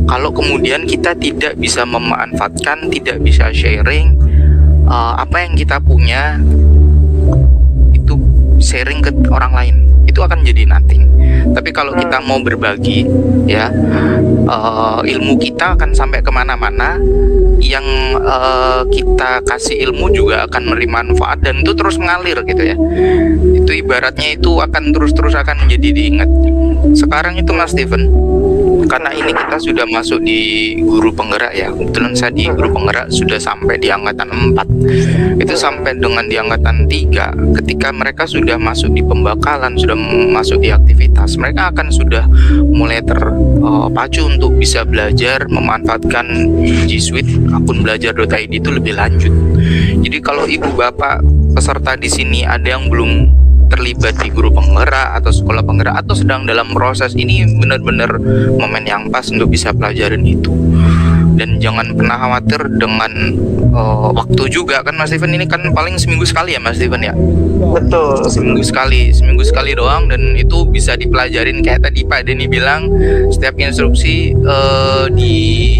kalau kemudian kita tidak bisa memanfaatkan, tidak bisa sharing apa yang kita punya itu, sharing ke orang lain, itu akan jadi nothing. Tapi kalau kita mau berbagi ya, ilmu kita akan sampai kemana-mana. Yang kita kasih ilmu juga akan memberi manfaat dan itu terus mengalir gitu ya. Itu ibaratnya itu akan terus akan menjadi diingat. Sekarang itu Mas Steven, karena ini kita sudah masuk di guru penggerak ya. Kebetulan saya di guru penggerak sudah sampai di angkatan 4. Itu sampai dengan di angkatan 3, ketika mereka sudah masuk di pembakalan, sudah masuk di aktivitas, mereka akan sudah mulai terpacu untuk bisa belajar memanfaatkan G Suite, akun belajar.id itu lebih lanjut. Jadi kalau ibu bapak peserta di sini ada yang belum terlibat di guru penggerak atau sekolah penggerak atau sedang dalam proses, ini benar-benar momen yang pas untuk bisa pelajarin itu. Dan jangan pernah khawatir dengan waktu juga kan Mas Steven, ini kan paling seminggu sekali ya Mas Steven ya. Betul. Seminggu sekali doang, dan itu bisa dipelajarin kayak tadi Pak Denny bilang, setiap instruksi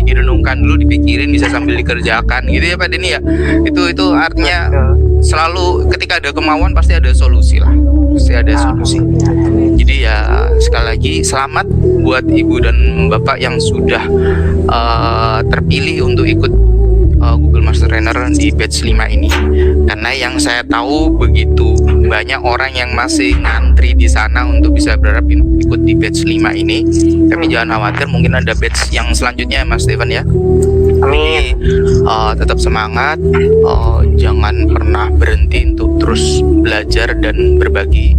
direnungkan dulu, dipikirin, bisa sambil dikerjakan gitu ya Pak Denny ya. Itu artinya selalu ketika ada kemauan pasti ada solusi lah, pasti ada solusi. Jadi ya sekali lagi selamat buat ibu dan bapak yang sudah terpilih untuk ikut Google Master Trainer di batch 5 ini. Karena yang saya tahu begitu banyak orang yang masih ngantri di sana untuk bisa berharap ikut di batch 5 ini. Tapi jangan khawatir, mungkin ada batch yang selanjutnya Mas Steven ya. Amin. Tetap semangat, jangan pernah berhenti untuk terus belajar dan berbagi.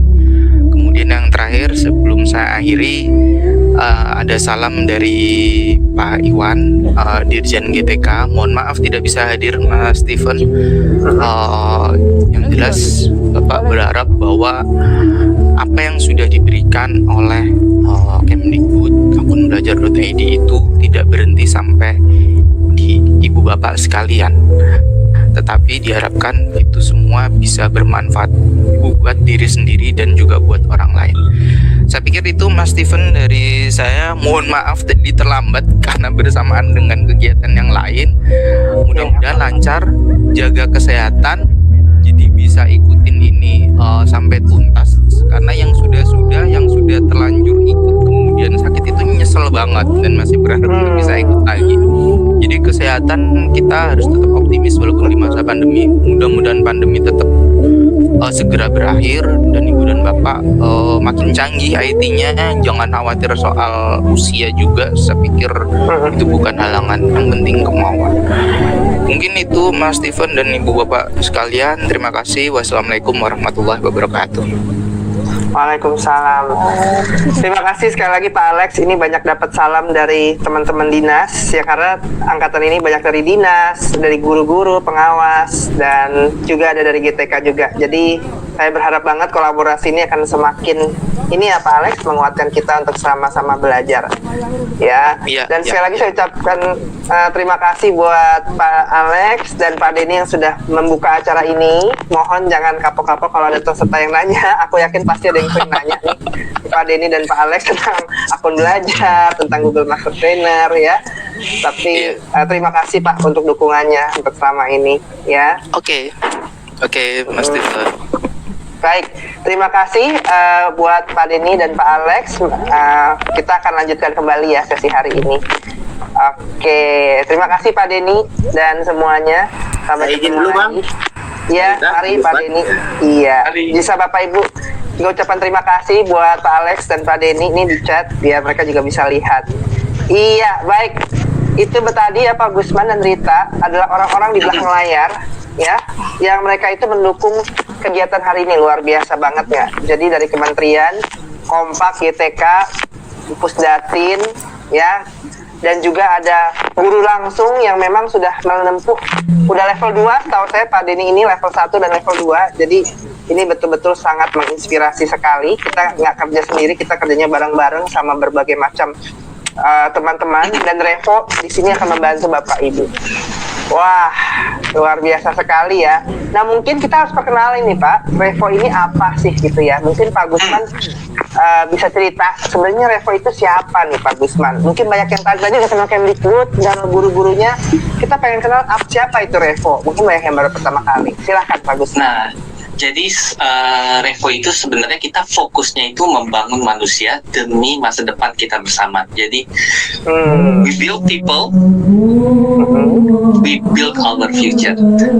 Kemudian yang terakhir sebelum saya akhiri, ada salam dari Pak Iwan, Dirjen GTK. Mohon maaf tidak bisa hadir Mas Steven. Yang jelas Bapak berharap bahwa apa yang sudah diberikan oleh Kemdikbud, akun belajar.id itu tidak berhenti sampai di ibu bapak sekalian, tetapi diharapkan itu semua bisa bermanfaat buat diri sendiri dan juga buat orang lain. Saya pikir itu Mas Steven dari saya. Mohon maaf tadi terlambat karena bersamaan dengan kegiatan yang lain. Mudah-mudahan lancar, jaga kesehatan, jadi bisa ikutin ini sampai tuntas. Karena yang sudah terlanjur ikut kemudian sakit itu nyesel banget dan masih berharap untuk bisa ikut lagi. Jadi kesehatan kita harus tetap optimis walaupun di masa pandemi. Mudah-mudahan pandemi tetap segera berakhir dan ibu dan bapak makin canggih IT-nya. Jangan khawatir soal usia juga, saya pikir itu bukan halangan, yang penting kemauan. Mungkin mungkin itu Mas Steven dan Ibu Bapak sekalian. Terima kasih. Wassalamualaikum warahmatullahi wabarakatuh. Waalaikumsalam. Terima kasih sekali lagi Pak Alex. Ini banyak dapat salam dari teman-teman dinas ya, karena angkatan ini banyak dari dinas, dari guru-guru, pengawas, dan juga ada dari GTK juga. Jadi saya berharap banget kolaborasi ini akan semakin ini ya Pak Alex, menguatkan kita untuk sama-sama belajar ya. Dan sekali lagi saya ucapkan terima kasih buat Pak Alex dan Pak Denny yang sudah membuka acara ini. Mohon jangan kapok-kapok kalau ada peserta yang nanya. Aku yakin pasti ada yang sering nanya nih Pak Denny dan Pak Alex tentang akun belajar, tentang Google Master Trainer ya. Tapi terima kasih Pak untuk dukungannya untuk selama ini ya. Oke, Mas Steven. Baik, terima kasih buat Pak Denny dan Pak Alex. Kita akan lanjutkan kembali ya sesi hari ini. Oke, terima kasih Pak Denny dan semuanya. Sampai izin ketemu dulu, Bang. lagi. Iya, mari Pak Denny. Iya, bisa Bapak Ibu juga ucapan terima kasih buat Pak Alex dan Pak Denny ini di chat biar mereka juga bisa lihat. Iya, baik. Itu tadi ya Pak Gusman dan Rita adalah orang-orang di belakang layar ya, yang mereka itu mendukung kegiatan hari ini. Luar biasa banget ya. Jadi dari kementerian, Kompak, GTK, Pusdatin ya, dan juga ada guru langsung yang memang sudah menempuh udah level 2, tahu saya Pak Denny ini level 1 dan level 2. Jadi ini betul-betul sangat menginspirasi sekali. Kita nggak kerja sendiri, kita kerjanya bareng-bareng sama berbagai macam teman-teman, dan Revo di sini akan membantu Bapak Ibu. Wah, luar biasa sekali ya. Nah, mungkin kita harus perkenalan nih Pak, Revo ini apa sih gitu ya. Mungkin Pak Gusman bisa cerita sebenarnya Revo itu siapa nih Pak Gusman. Mungkin banyak yang tadi udah kenal Kemdikbud dan guru-gurunya. Kita pengen kenal siapa itu Revo. Mungkin banyak yang baru pertama kali. Silahkan Pak Gusman. Nah, jadi Revo itu sebenarnya kita fokusnya itu membangun manusia demi masa depan kita bersama. Jadi we build people, we build our future.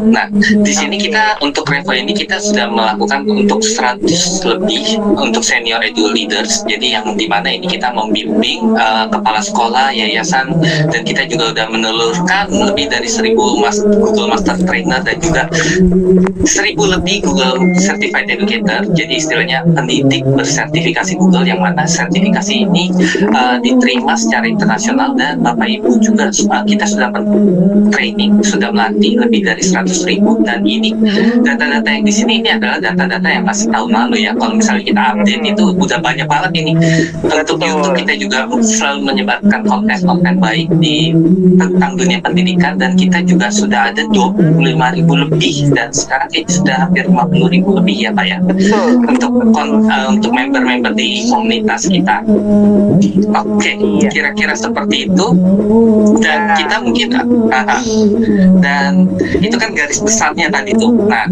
Nah, di sini kita untuk Revo ini kita sudah melakukan untuk 100 lebih untuk senior edu leaders. Jadi yang dimana ini kita membimbing kepala sekolah, yayasan, dan kita juga udah menelurkan lebih dari 1000 Google Master Trainer dan juga 1000 lebih Google Certified Educator. Jadi istilahnya pendidik bersertifikasi Google, yang mana sertifikasi ini diterima secara internasional, dan Bapak Ibu juga kita sudah training, sudah melatih lebih dari 100.000, dan ini data-data yang di sini ini adalah data-data yang masih tahun lalu ya. Kalau misalnya kita update itu udah banyak banget ini. Untuk YouTube kita juga selalu menyebarkan konten-konten baik tentang dunia pendidikan, dan kita juga sudah ada 25.000 lebih, dan sekarang ini sudah hampir 50.000 lebih ya Pak ya, untuk member-member di komunitas kita. Oke, kira-kira seperti itu. Dan kita mungkin dan itu kan garis besarnya tadi tuh. Nah,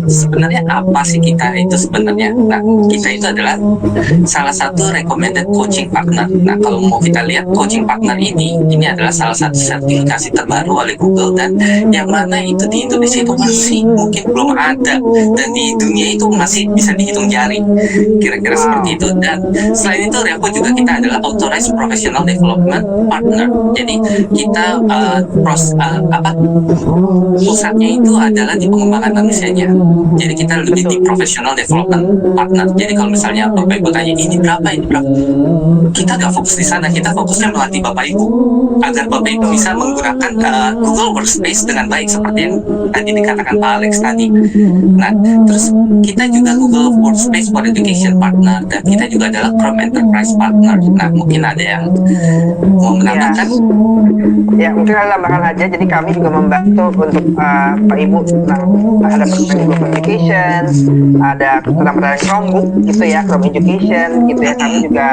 sebenarnya apa sih kita itu sebenarnya? Nah, kita itu adalah salah satu recommended coaching partner. Nah, kalau mau kita lihat coaching partner ini adalah salah satu sertifikasi terbaru oleh Google, dan yang mana itu di Indonesia itu masih mungkin belum ada, dan di dunia itu masih bisa dihitung jari, kira-kira seperti itu. Dan selain itu Revo juga kita adalah authorized professional development partner. Jadi kita pusatnya itu adalah di pengembangan manusianya. Jadi kita lebih di professional development partner. Jadi kalau misalnya Bapak Ibu tanya ini berapa, kita nggak fokus di sana. Kita fokusnya melatih Bapak Ibu agar Bapak Ibu bisa menggunakan Google Workspace dengan baik seperti yang tadi dikatakan Pak Alex tadi. Nah, terus kita juga Google Workspace for Education partner, dan kita juga adalah Chrome Enterprise partner. Nah, mungkin ada yang mau menambahkan? Ya, mungkin ada tambahan aja. Jadi kami juga membantu untuk Pak Ibu tentang ada pertanyaan Google Education, ada tentang Chromebook gitu ya, Chrome Education gitu ya. Kami juga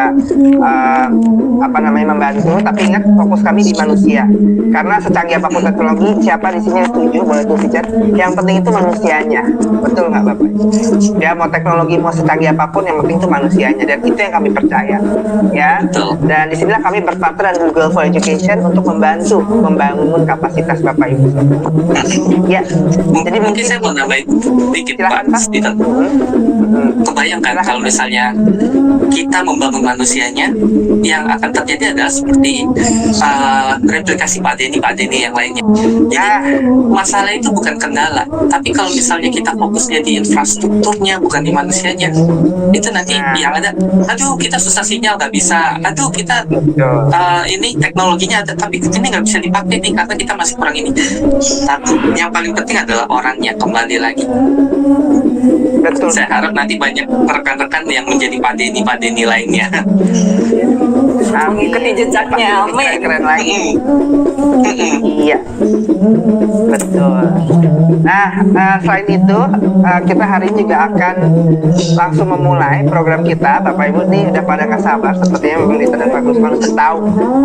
membantu. Tapi ingat fokus kami di manusia. Karena secanggih apapun teknologi, siapa di sini yang setuju boleh tulis di chat. Yang penting itu manusianya. Betul nggak Bapak? Ya, mau teknologi mau secanggih apapun, yang penting itu manusianya, dan itu yang kami percaya ya. Dan disinilah kami berpartner dengan Google for Education untuk membantu membangun kapasitas tugas Bapak Ibu. Ya, jadi Mungkin saya mau nambahin dikit Silakan, Pak Pak. Steven. Kebayangkan kalau misalnya kita membangun manusianya, yang akan terjadi adalah seperti replikasi Pak Denny yang lainnya. Jadi masalah itu bukan kendala, tapi kalau misalnya kita fokusnya di infrastrukturnya bukan di manusianya, itu nanti yang ada, aduh kita susah sinyal nggak bisa, aduh kita ini teknologinya ada tapi ini nggak bisa dipakai nih karena kita masih kurang ini. Satu, yang paling penting adalah orangnya kembali lagi. betul. Saya harap nanti banyak rekan-rekan yang menjadi Pak Denny lainnya. Mengikuti jejaknya, amin. Keren lagi. Iya, betul. Nah, selain itu kita hari ini juga akan langsung memulai program kita. Bapak Ibu nih udah pada nggak sabar, sepertinya Berita dan Pak Gusman untuk tahu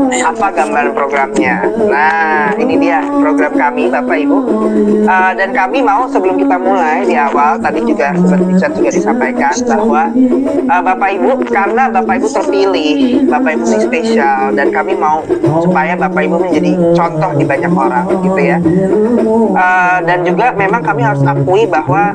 apa gambaran programnya. Nah, ini dia program kami, Bapak Ibu. Dan kami mau sebelum kita mulai di awal tadi juga seperti chat juga disampaikan bahwa Bapak Ibu, karena Bapak Ibu terpilih, Bapak Ibu ini spesial, dan kami mau supaya Bapak Ibu menjadi contoh di banyak orang gitu ya. Dan juga memang kami harus akui bahwa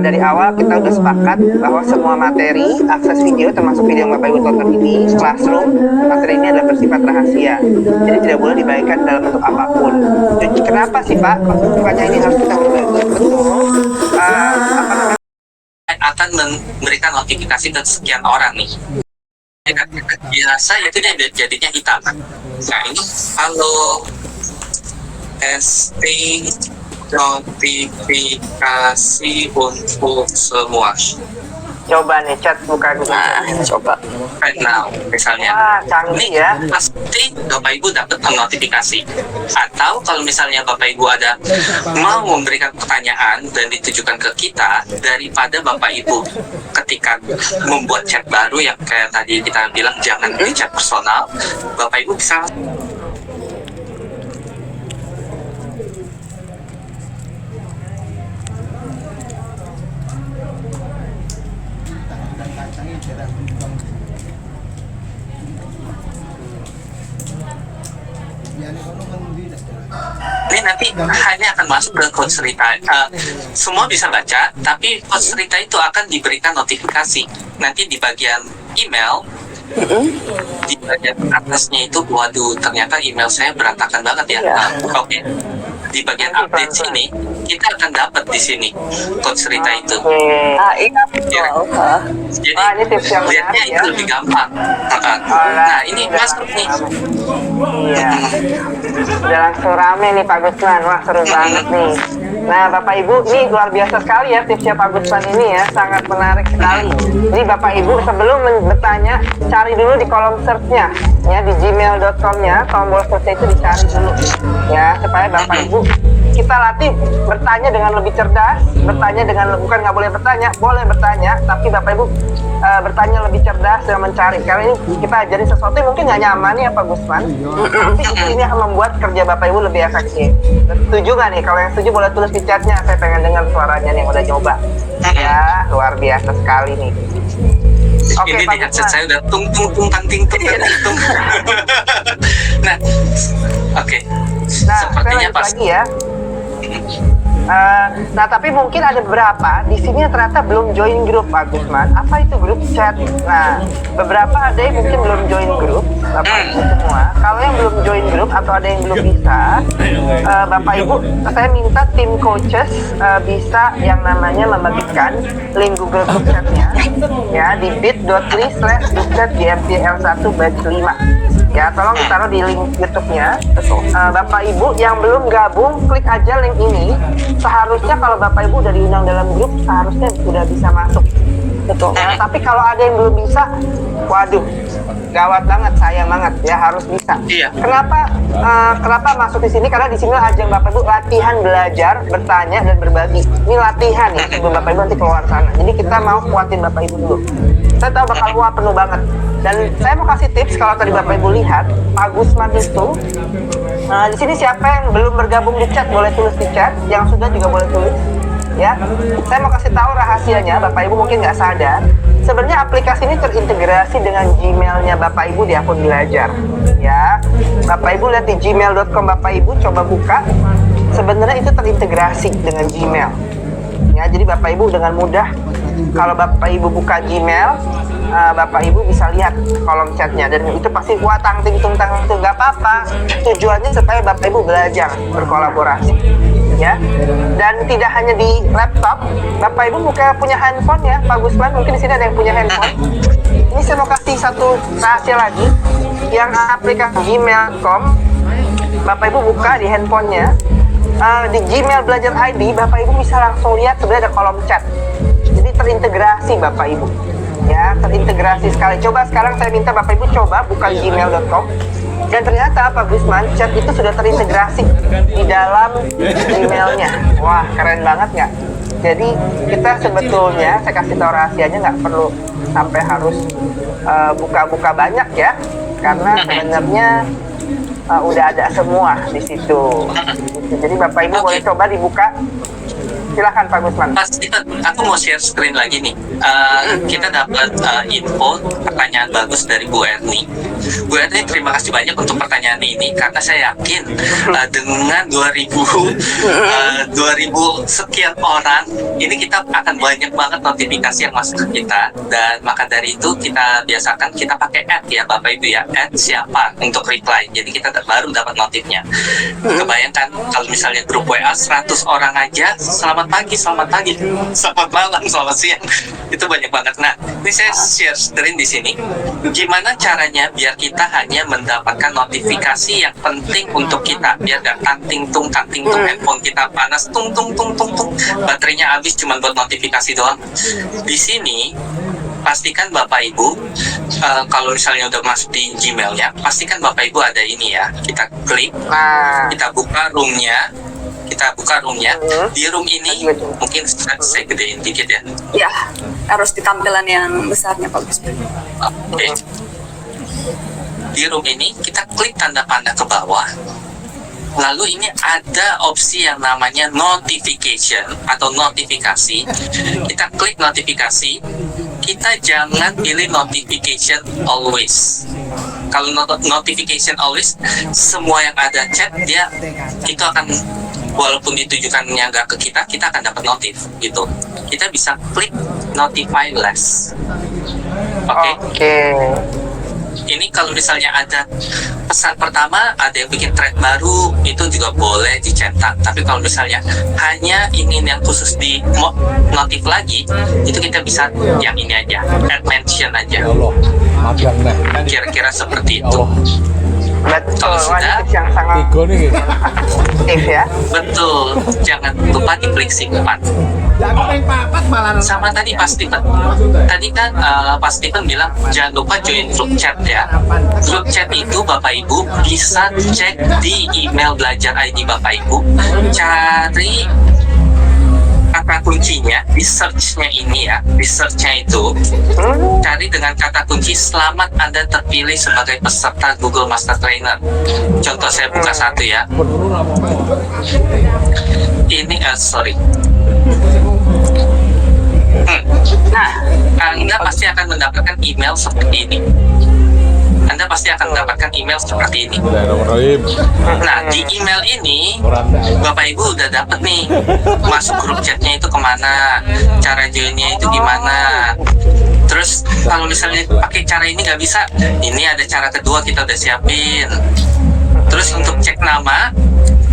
dari awal kita udah sepakat bahwa semua materi akses video termasuk video yang Bapak Ibu tonton ini Classroom, materi ini adalah bersifat rahasia, jadi tidak boleh dibagikan dalam bentuk apapun. Jadi, kenapa sih Pak? Bukannya ini harus kita betul apa namanya? Akan memberikan notifikasi ke sekian orang nih. Biasa itu dia jadinya hitam. Nah ini kalau testing notifikasi untuk semua. Coba nih chat buka dulu. Coba. Right now, misalnya. Wah, canggih ya. Pasti Bapak Ibu dapat notifikasi. Atau kalau misalnya Bapak Ibu ada mau memberikan pertanyaan dan ditujukan ke kita, daripada Bapak Ibu ketika membuat chat baru yang kayak tadi kita bilang jangan di chat personal, Bapak Ibu bisa ini nanti hanya akan masuk ke coach cerita. Semua bisa baca, tapi coach cerita itu akan diberikan notifikasi. Nanti di bagian email, di bagian atasnya itu, waduh ternyata email saya berantakan banget ya. Oke. Di bagian update sini kita akan dapat di sini coach cerita itu. Ingat Ya. Jadi ini tips yang lihatnya menarik itu ya. lebih gampang. Nah ini masuk nih. Iya. Udah langsung rame nih Pak Gusman. Wah, seru banget nih. Nah, Bapak Ibu, ini luar biasa sekali ya tipsnya Pak Gusman ini ya, sangat menarik sekali. Ini Bapak Ibu sebelum bertanya, cari dulu di kolom search-nya ya, di gmail.com-nya, tombol search itu dicari dulu ya, supaya Bapak Ibu kita latih bertanya dengan lebih cerdas, bertanya dengan bukan nggak boleh bertanya, boleh bertanya, tapi Bapak Ibu bertanya lebih cerdas dan mencari. Karena ini kita ajarin sesuatu yang mungkin nggak nyaman ya Pak Gusman, tapi ini akan membuat kerja Bapak Ibu lebih efektif. Setuju nggak nih? Kalau yang setuju boleh tulis di chatnya. Saya pengen dengar suaranya nih yang udah nyoba. Ya, luar biasa sekali nih. Oke, Ini Pak di headset Gusman. saya udah tung tung tung tang ting tung tang ting tung. Nah, oke. Nah, saya Sepertinya lanjut pas. lagi ya. Nah, tapi mungkin ada beberapa di sini yang ternyata belum join grup Pak Gusman. Apa itu grup chat? Nah, beberapa ada yang mungkin belum join grup, Bapak Ibu semua. Kalau yang belum join grup atau ada yang belum bisa, Bapak Ibu, saya minta tim coaches bisa yang namanya membagikan link Google Group Chat-nya ya di bit.ly/gmpl1-5. Ya, tolong ditaruh di link YouTube-nya. Bapak Ibu yang belum gabung, klik aja link ini. Seharusnya kalau Bapak Ibu udah diundang dalam grup, seharusnya sudah bisa masuk. Betul. Ya, tapi kalau ada yang belum bisa, waduh, gawat banget, sayang banget ya, harus bisa. Iya. Kenapa masuk di sini? Karena di sini ajang Bapak Ibu latihan belajar, bertanya dan berbagi. Ini latihan ya, sebelum Bapak Ibu nanti keluar sana. Jadi kita mau kuatin Bapak Ibu dulu. Saya tahu bakal wah penuh banget. Dan saya mau kasih tips kalau tadi Bapak Ibu lihat, Pak Gusman itu di sini siapa yang belum bergabung di chat boleh tulis di chat, yang sudah juga boleh tulis. Ya, saya mau kasih tahu rahasianya, Bapak Ibu mungkin nggak sadar. sebenarnya aplikasi ini terintegrasi dengan Gmail-nya Bapak Ibu di akun belajar. Ya, Bapak Ibu lihat di gmail.com Bapak Ibu, coba buka. Sebenarnya itu terintegrasi dengan Gmail. Ya, jadi Bapak Ibu dengan mudah kalau Bapak Ibu buka Gmail, Bapak Ibu bisa lihat kolom chatnya, dan itu pasti wah tang ting tung tang itu nggak apa-apa. Tujuannya supaya Bapak Ibu belajar berkolaborasi, ya. Dan tidak hanya di laptop, Bapak Ibu punya handphone ya, Pak Gusman, mungkin di sini ada yang punya handphone. Ini saya mau kasih satu rahasia lagi, yang aplikasi gmail.com, Bapak Ibu buka di handphonenya, di Gmail Belajar ID, Bapak Ibu bisa langsung lihat sebenarnya ada kolom chat. Jadi terintegrasi Bapak Ibu, ya, terintegrasi sekali. Coba sekarang saya minta Bapak Ibu coba buka gmail.com, dan ternyata Pak Gusman, chat itu sudah terintegrasi di dalam emailnya. Wah, keren banget nggak? Jadi kita sebetulnya, saya kasih tahu rahasianya, nggak perlu sampai harus buka-buka banyak ya, karena sebenarnya udah ada semua di situ. Jadi Bapak Ibu boleh coba dibuka. Silakan Pak Gusman. Pasti aku mau share screen lagi nih. Kita dapat info pertanyaan bagus dari Bu Erni. Bu Erni, terima kasih banyak untuk pertanyaan ini, karena saya yakin dengan 2000 sekian orang ini kita akan banyak banget notifikasi yang masuk ke kita, dan maka dari itu kita biasakan kita pakai add ya Bapak Ibu ya, add siapa untuk reply. Jadi kita baru dapat notifnya. Kebayangkan kalau misalnya grup WA 100 orang aja, selamat pagi, selamat malam, selamat siang, itu banyak banget. Nah, ini saya share screen di sini. Gimana caranya biar kita hanya mendapatkan notifikasi yang penting untuk kita, biar gak tanting tung handphone kita panas tung baterainya habis cuma buat notifikasi doang. Di sini pastikan Bapak Ibu, kalau misalnya udah masuk di Gmail-nya, pastikan Bapak Ibu ada ini ya. Kita klik, kita buka room-nya. Di room ini mungkin saya gedein dikit ya. Ya, harus di tampilan yang besarnya Pak Gusman. Oke. Di room ini kita klik tanda panah ke bawah. Lalu ini ada opsi yang namanya notification atau notifikasi. Kita klik notifikasi. Kita jangan pilih notification always. Kalau notification always, semua yang ada chat dia itu akan, walaupun ditujukannya nggak ke kita, kita akan dapat notif gitu. Kita bisa klik notify less. Oke. Ini kalau misalnya ada pesan pertama, ada yang bikin thread baru, itu juga boleh dicetak. Tapi kalau misalnya hanya ingin yang khusus di notif lagi, itu kita bisa yang ini aja, add mention aja. Kira-kira seperti itu. Betul, Kalau sudah, yang sangat aktif ya. betul, jangan lupa diklik simpan. Sama tadi Pak Steven. Tadi kan Pak Steven bilang jangan lupa join grup chat ya. Grup chat itu Bapak Ibu bisa cek di email Belajar ID Bapak Ibu. Cari kata kuncinya di search-nya ini ya, di search-nya itu cari dengan kata kunci selamat Anda terpilih sebagai peserta Google Master Trainer. Contoh saya buka satu ya. Ini sorry. Nah, Anda pasti akan mendapatkan email seperti ini. Anda pasti akan mendapatkan email seperti ini. Nah, di email ini Bapak Ibu udah dapat nih masuk grup chatnya itu kemana, cara joinnya itu gimana. Terus kalau misalnya pakai cara ini nggak bisa, ini ada cara kedua kita udah siapin. Terus untuk cek nama,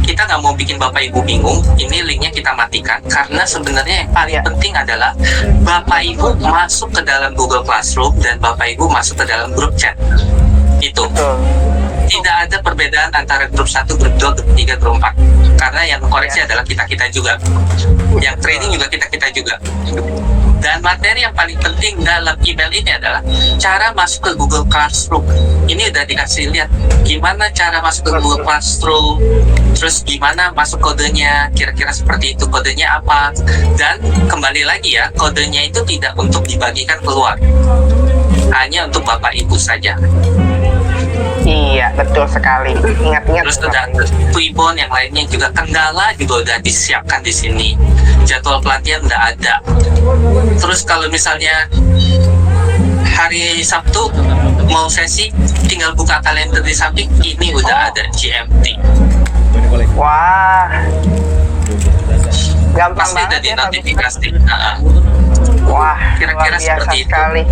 kita nggak mau bikin Bapak Ibu bingung, ini linknya kita matikan, karena sebenarnya yang paling penting adalah Bapak Ibu masuk ke dalam Google Classroom dan Bapak Ibu masuk ke dalam grup chat. Itu tidak ada perbedaan antara grup 1, grup 2, grup 3, grup 4, karena yang koreksi adalah kita juga, yang training juga kita juga. Dan materi yang paling penting dalam email ini adalah cara masuk ke Google Classroom. Ini udah dikasih lihat gimana cara masuk ke Google Classroom, terus gimana masuk kodenya, kira-kira seperti itu, kodenya apa. Dan kembali lagi ya, kodenya itu tidak untuk dibagikan keluar, hanya untuk Bapak Ibu saja. Iya, betul sekali. Ingat-ingat. Terus ada Twibbon yang lainnya juga, kendala juga udah disiapkan di sini. Jadwal pelatihan udah ada. Terus kalau misalnya hari Sabtu mau sesi, tinggal buka kalender di samping, ini udah ada GMT. Wah, gampang Pasti ada banget di ya Pak notifikasi. Gusman. Wah, Kira-kira luar biasa seperti itu. sekali.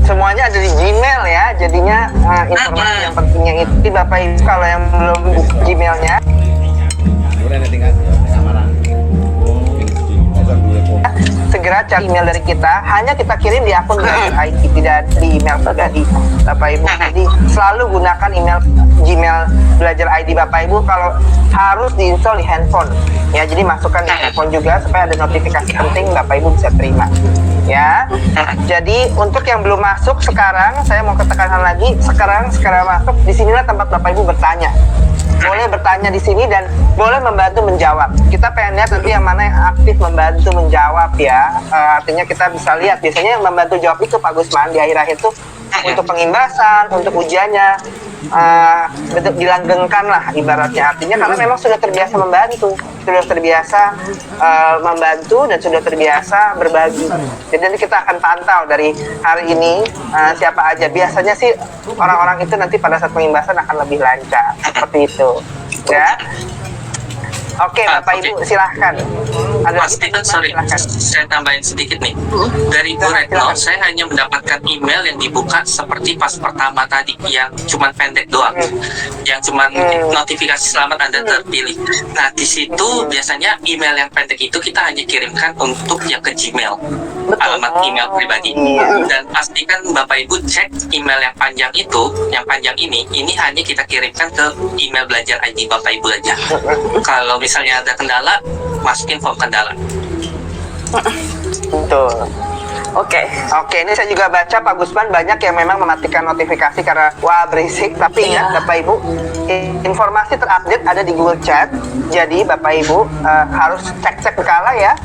Semuanya ada di Gmail ya, jadinya informasi yang pentingnya itu Bapak Ibu kalau yang belum Gmailnya segera cari email dari kita, hanya kita kirim di akun IT, tidak di email pribadi Bapak Ibu. Jadi selalu gunakan email Gmail Belajar ID Bapak Ibu kalau harus diinstal di handphone ya, jadi masukkan di handphone juga supaya ada notifikasi penting Bapak Ibu bisa terima ya. Jadi untuk yang belum masuk sekarang, saya mau ketekankan lagi, sekarang masuk, disinilah tempat Bapak Ibu bertanya. Boleh bertanya di sini dan boleh membantu menjawab. Kita pengen lihat nanti yang mana yang aktif membantu menjawab ya. Artinya kita bisa lihat biasanya yang membantu jawab itu Pak Gusman di akhir-akhir itu untuk pengimbasan, untuk ujiannya dilanggengkan lah ibaratnya. Artinya karena memang sudah terbiasa membantu, sudah terbiasa membantu dan sudah terbiasa berbagi. Jadi nanti kita akan pantau dari hari ini siapa aja. Biasanya sih orang-orang itu nanti pada saat pengimbasan akan lebih lancar seperti itu ya. Oke, Bapak Ibu silahkan. Ada Mas Steven, sorry, saya tambahin sedikit nih. Dari Bu Retno, saya hanya mendapatkan email yang dibuka seperti pas pertama tadi, yang cuman pendek doang, yang cuman notifikasi selamat Anda terpilih. Nah, di situ biasanya email yang pendek itu kita hanya kirimkan untuk yang ke Gmail, alamat email pribadi. Dan pastikan Bapak Ibu cek email yang panjang itu, yang panjang ini hanya kita kirimkan ke email Belajar ID Bapak Ibu aja. Kalau misalnya ada kendala, masukin form kendala. Betul. Oke. Oke, ini saya juga baca Pak Gusman banyak yang memang mematikan notifikasi karena wah berisik. Tapi ingat Bapak Ibu, informasi terupdate ada di Google Chat. Jadi Bapak Ibu harus cek kala ya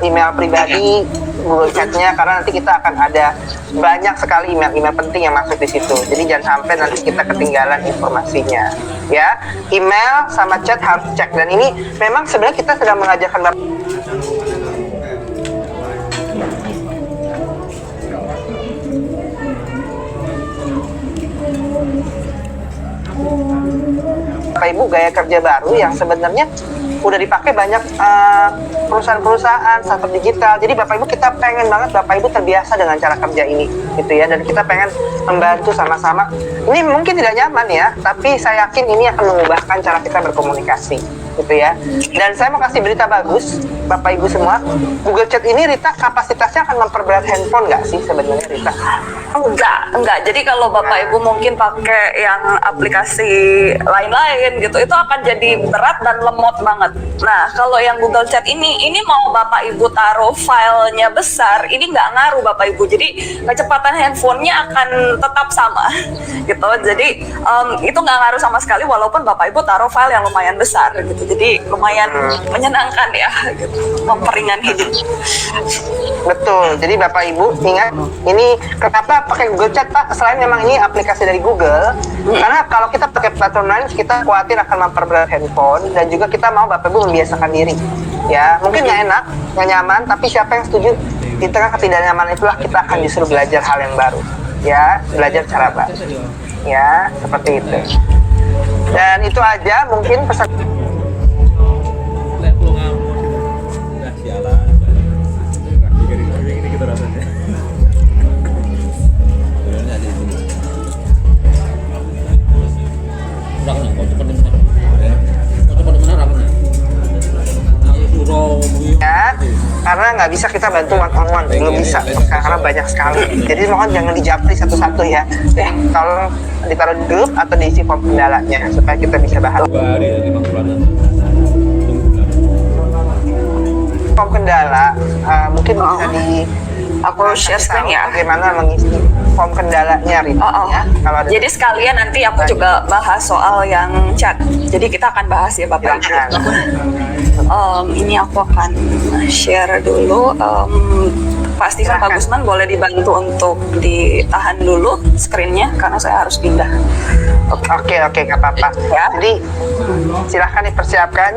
email pribadi Google Chat-nya, karena nanti kita akan ada banyak sekali email penting yang masuk di situ. Jadi jangan sampai nanti kita ketinggalan informasinya. Ya, email sama chat harus cek. Dan ini memang sebenarnya kita sedang mengajarkan Bapak Ibu gaya kerja baru yang sebenarnya udah dipakai banyak perusahaan-perusahaan startup digital. Jadi Bapak Ibu kita pengen banget Bapak Ibu terbiasa dengan cara kerja ini gitu ya, dan kita pengen membantu sama-sama. Ini mungkin tidak nyaman ya, tapi saya yakin ini akan mengubahkan cara kita berkomunikasi gitu ya. Dan saya mau kasih berita bagus Bapak Ibu semua, Google Chat ini Rita kapasitasnya akan memperberat handphone nggak sih sebenarnya Rita? Enggak. Jadi kalau Bapak Ibu mungkin pakai yang aplikasi lain-lain gitu, itu akan jadi berat dan lemot banget. Nah, kalau yang Google Chat ini mau Bapak Ibu taruh filenya besar, ini nggak ngaruh Bapak Ibu. Jadi kecepatan handphonenya akan tetap sama gitu. Jadi itu nggak ngaruh sama sekali walaupun Bapak Ibu taruh file yang lumayan besar gitu. Jadi lumayan menyenangkan ya gitu, memperingan hidup. Betul. Jadi Bapak Ibu ingat, ini kenapa pakai Google Chat Pak? Selain memang ini aplikasi dari Google, karena kalau kita pakai platform lain kita khawatir akan memperberat handphone, dan juga kita mau Bapak Ibu membiasakan diri. Ya, mungkin nggak enak, nggak nyaman, tapi siapa yang setuju di tengah ketidaknyamanan itulah kita akan justru belajar hal yang baru. Ya, belajar cara baru. Ya, seperti itu. Dan itu aja mungkin pesan. Ya, karena nggak bisa kita bantu one on one, belum bisa karena banyak sekali. Jadi mohon jangan dijapri satu-satu ya. Tolong ditaruh di grup atau diisi form kendalanya supaya kita bisa bahas. Form kendala mungkin bisa di Aku share screen ya. Bagaimana mengisi form kendalanya Rita ya. Kalau ada Jadi sekalian nanti aku juga bahas soal yang chat. Jadi kita akan bahas ya Bapak Ibu. Ini aku akan share dulu. Pak Steven, Pak Gusman boleh dibantu untuk ditahan dulu screen-nya karena saya harus pindah. Oke, nggak apa-apa. Ya. Jadi silahkan dipersiapkan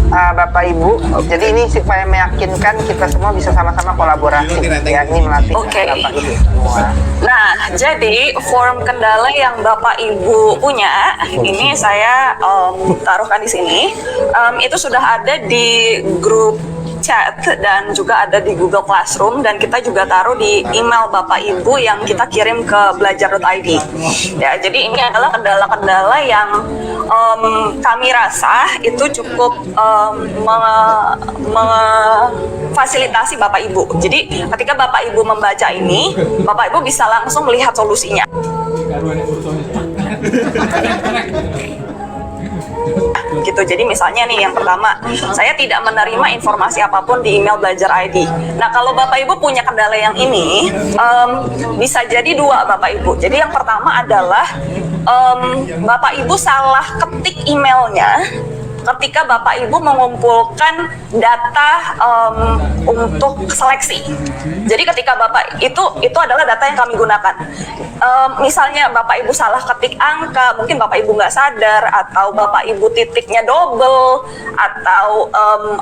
Bapak Ibu. Jadi ini supaya meyakinkan kita semua bisa sama-sama kolaborasi. Ya, ini melatih Oke. Bapak Ibu semua. Nah, jadi form kendala yang Bapak Ibu punya, ini saya taruhkan di sini. Itu sudah ada di grup chat dan juga ada di Google Classroom, dan kita juga taruh di email Bapak Ibu yang kita kirim ke belajar.id. Ya, jadi ini adalah kendala-kendala yang kami rasa itu cukup memfasilitasi Bapak Ibu. Jadi ketika Bapak Ibu membaca ini, Bapak Ibu bisa langsung melihat solusinya. Gitu. Jadi misalnya nih yang pertama, saya tidak menerima informasi apapun di email belajar ID. Nah, kalau Bapak Ibu punya kendala yang ini, bisa jadi dua Bapak Ibu. Jadi yang pertama adalah Bapak Ibu salah ketik emailnya ketika Bapak Ibu mengumpulkan data untuk seleksi. Jadi ketika Bapak itu adalah data yang kami gunakan. Misalnya Bapak Ibu salah ketik angka, mungkin Bapak Ibu nggak sadar, atau Bapak Ibu titiknya double, atau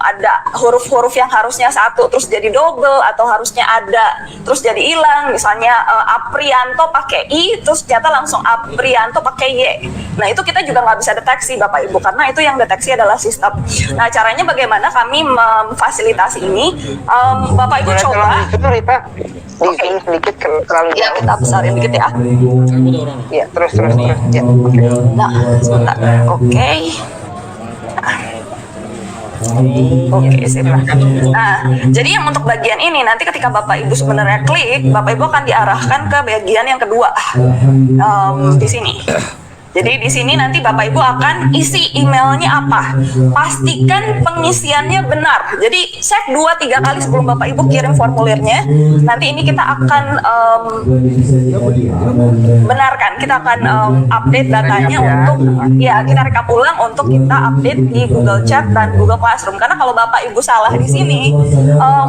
ada huruf-huruf yang harusnya satu terus jadi double, atau harusnya ada terus jadi hilang. Misalnya Aprianto pakai I terus ternyata langsung Aprianto pakai Y. Nah, itu kita juga nggak bisa deteksi Bapak Ibu, karena itu yang deteksi adalah sistem. Nah, caranya bagaimana kami memfasilitasi ini? Bapak Ibu coba. Oke, sedikit terlalu Ya, kita besarin dikit ya. Ya, terus. Ya. Nah, sebentar. Oke. Oke, sip. Nah, jadi yang untuk bagian ini nanti ketika Bapak Ibu sebenarnya klik, Bapak Ibu akan diarahkan ke bagian yang kedua di sini. Jadi di sini nanti Bapak Ibu akan isi emailnya apa. Pastikan pengisiannya benar. Jadi cek 2-3 kali sebelum Bapak Ibu kirim formulirnya. Nanti ini kita akan benarkan. Kita akan update datanya untuk, ya kita rekap ulang untuk kita update di Google Chat dan Google Classroom. Karena kalau Bapak Ibu salah di sini,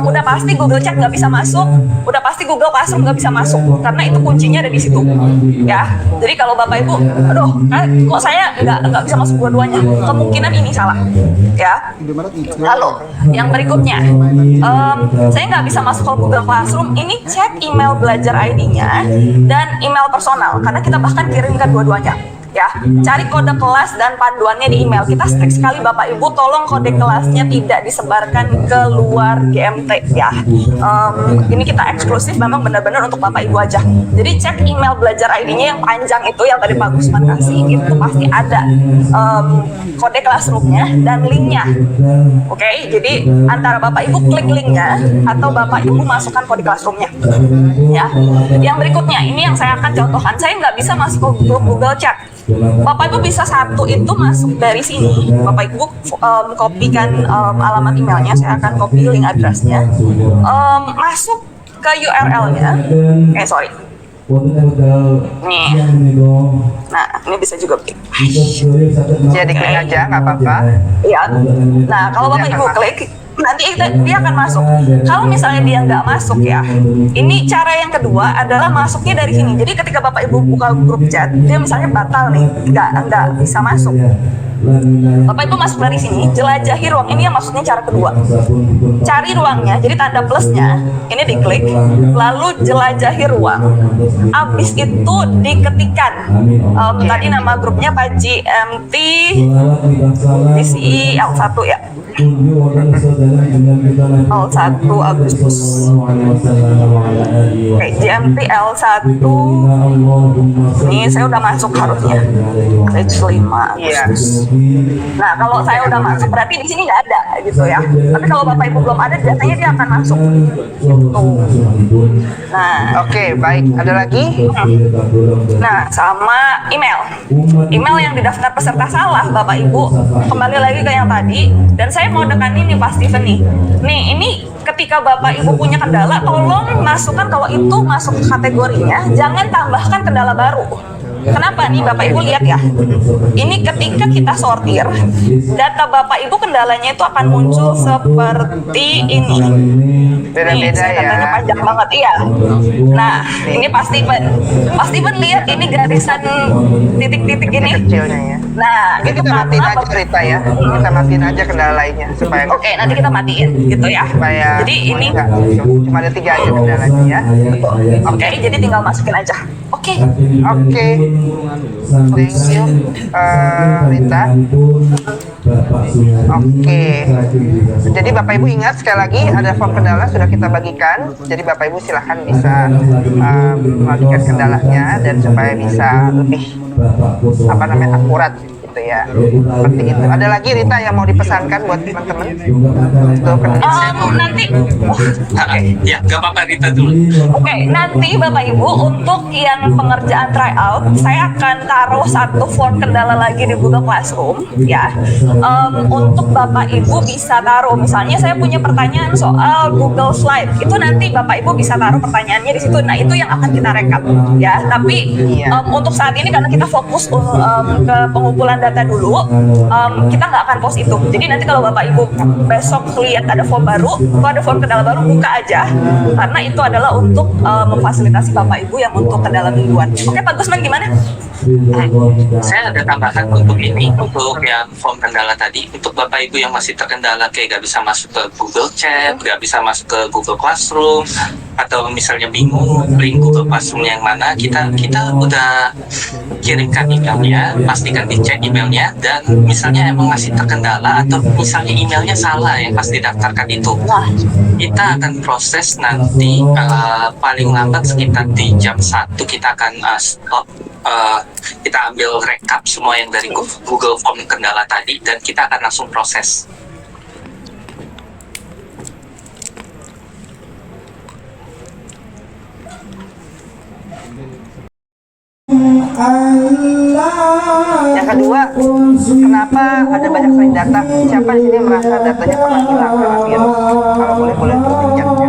udah pasti Google Chat nggak bisa masuk, udah pasti Google Classroom nggak bisa masuk. Karena itu kuncinya ada di situ. Ya. Jadi kalau Bapak Ibu, aduh, kok saya nggak bisa masuk dua-duanya, kemungkinan ini salah, ya. Lalu yang berikutnya, saya nggak bisa masuk ke Google Classroom. Ini cek email belajar ID-nya dan email personal, karena kita bahkan kirimkan dua-duanya. Ya, cari kode kelas dan panduannya di email. Kita strict sekali Bapak Ibu, tolong kode kelasnya tidak disebarkan ke luar GMT ya. Ini kita eksklusif memang benar-benar untuk Bapak Ibu aja. Jadi cek email belajar ID-nya yang panjang itu yang tadi Pak Gusman kasih, itu pasti ada kode classroom-nya dan link-nya. Oke, jadi antara Bapak Ibu klik link-nya atau Bapak Ibu masukkan kode classroom-nya. Ya. Yang berikutnya ini yang saya akan contohkan. Saya nggak bisa masuk ke grup Google Chat. Bapak Ibu bisa satu itu masuk dari sini. Bapak Ibu kopikan alamat emailnya, saya akan copy link addressnya. Masuk ke URL-nya. Sorry. Nih. Nah, ini bisa juga begitu. Jadi klik aja, nggak apa-apa. Iya. Nah, kalau Bapak Ibu klik, nanti dia akan masuk. Kalau misalnya dia nggak masuk ya, ini cara yang kedua adalah masuknya dari sini. Jadi ketika Bapak Ibu buka grup chat, dia misalnya batal nih, nggak bisa masuk. Bapak Ibu masuk dari sini, jelajahi ruang. Ini yang maksudnya cara kedua. Cari ruangnya, jadi tanda plusnya, ini diklik, lalu jelajahi ruang. Abis itu diketikkan. Tadi nama grupnya Pak GMT DCI L1 ya. L1 Agustus. Oke, GMT L1. Ini saya udah masuk harusnya. Page 5 Agustus. Nah, kalau saya udah masuk berarti di sini nggak ada gitu ya. Tapi kalau Bapak Ibu belum ada, biasanya dia akan masuk. Gitu. Nah, oke, baik. Ada lagi? Nah, sama email. Email yang di daftar peserta salah, Bapak Ibu. Kembali lagi ke yang tadi. Dan saya mau tekanin nih Pak Steven nih. Nih, ini ketika Bapak Ibu punya kendala, tolong masukkan kalau itu masuk kategorinya. Jangan tambahkan kendala baru. Kenapa nih Bapak Ibu lihat ya? Ini ketika kita sortir, data Bapak Ibu kendalanya itu akan muncul seperti ini. Beda-beda Nih, ya. katanya panjang banget, iya. Nah, ini pasti lihat ini garisan titik-titik ini. Kecilnya ya. Nah, Ini itu kita matiin karena aja Rita ya. Kita matiin aja kendala lainnya supaya Oke, nanti kita matiin gitu ya. supaya Jadi ini enggak, cuma ada 3 aja kendalanya ya. oke, jadi tinggal masukin aja. Oke. Oke. Thank you Rita. Oke. Jadi Bapak Ibu ingat sekali lagi ada form kendala sudah kita bagikan. Jadi Bapak Ibu silahkan bisa membagikan kendalanya dan supaya bisa lebih akurat gitu ya. Seperti itu. Ada lagi Rita yang mau dipesankan buat teman-teman untuk kendala? Nanti Ya, gak apa-apa Rita dulu. Oke, nanti Bapak Ibu untuk yang pengerjaan tryout, saya akan taruh satu form kendala lagi di Google Classroom, ya. Untuk Bapak Ibu bisa taruh, misalnya saya punya pertanyaan soal Google Slide, itu nanti Bapak Ibu bisa taruh pertanyaannya di situ. Nah, itu yang akan kita rekap, ya. Tapi untuk saat ini karena kita fokus ke pengumpulan data dulu, kita nggak akan post itu. Jadi nanti kalau Bapak Ibu besok lihat ada form baru, kalau ada form kendala baru buka aja, karena itu adalah untuk memfasilitasi Bapak Ibu yang untuk kendala mingguan. Oke, Pak Gusman gimana? Saya ada tambahan untuk ini, untuk yang form kendala tadi. Untuk Bapak Ibu yang masih terkendala kayak gak bisa masuk ke Google Chat, gak bisa masuk ke Google Classroom, atau misalnya bingung link Google Classroom yang mana, kita udah kirimkan emailnya, pastikan dicek emailnya, dan misalnya emang masih terkendala atau misalnya emailnya salah yang pas didaftarkan itu, kita akan proses nanti paling lambat sekitar di jam 1 kita akan stop. Kita ambil rekap semua yang dari Google Form kendala tadi dan kita akan langsung proses. Yang kedua, kenapa ada banyak sering data? Siapa di sini yang merasa datanya pernah hilang karena virus? Kalau boleh dipencetnya.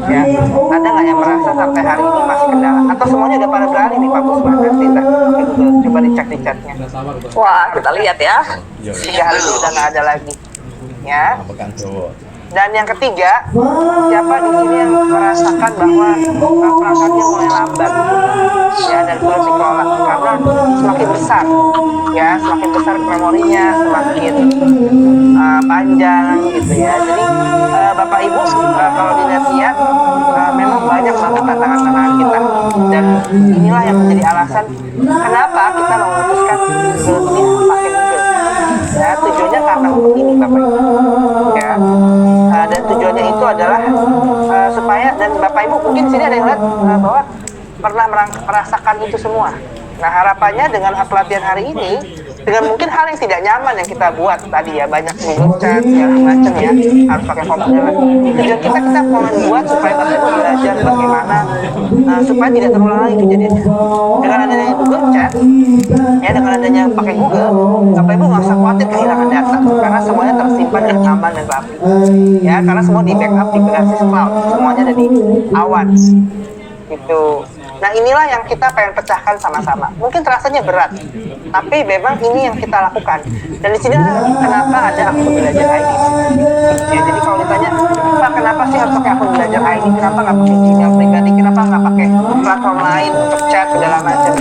Ya, ada nggak yang merasa sampai hari ini masih kendala? Atau semuanya udah pada beralih nih Pak Gusman? Nanti coba dicek di chatnya. Wah, kita lihat ya. 3 hari ini udah nggak ada lagi. Ya. Dan yang ketiga, siapa di sini yang merasakan bahwa perangkatnya mulai lambat, ya, dan sulit dikelola karena semakin besar, ya, semakin besar memorinya, semakin panjang, gitu ya. Jadi Bapak Ibu kalau dilihat, memang banyak banget tantangan-tantangan kita, dan inilah yang menjadi alasan kenapa kita memutuskan ini pakai Google. Ya, tujuannya karena untuk ini Bapak Ibu, ya. Dan tujuannya itu adalah supaya, dan Bapak Ibu mungkin sini ada yang lihat bahwa pernah merasakan itu semua. Nah, harapannya dengan pelatihan hari ini, dengan mungkin hal yang tidak nyaman yang kita buat tadi ya, banyak Google Chat segala macam ya, harus pakai formula. Tujuan kita mau membuat supaya Bapak Ibu belajar bagaimana supaya tidak terulang lagi kejadiannya. Dengan adanya Google Chat, ya, dengan adanya pakai Google, Bapak Ibu nggak usah khawatir kehilangan data karena semuanya tersimpan dan aman dan rapi. Ya, karena semua di backup di berbasis cloud, semuanya ada di awan. Gitu. Nah, inilah yang kita pengen pecahkan sama-sama. Mungkin terasanya berat, tapi memang ini yang kita lakukan. Dan di sini kenapa ada akun belajar ID. Ya, jadi kalau ditanya, Pak, kenapa sih harus pakai akun belajar ID? Kenapa nggak pakai Gmail pribadi? Kenapa nggak pakai platform lain untuk chat segala macam?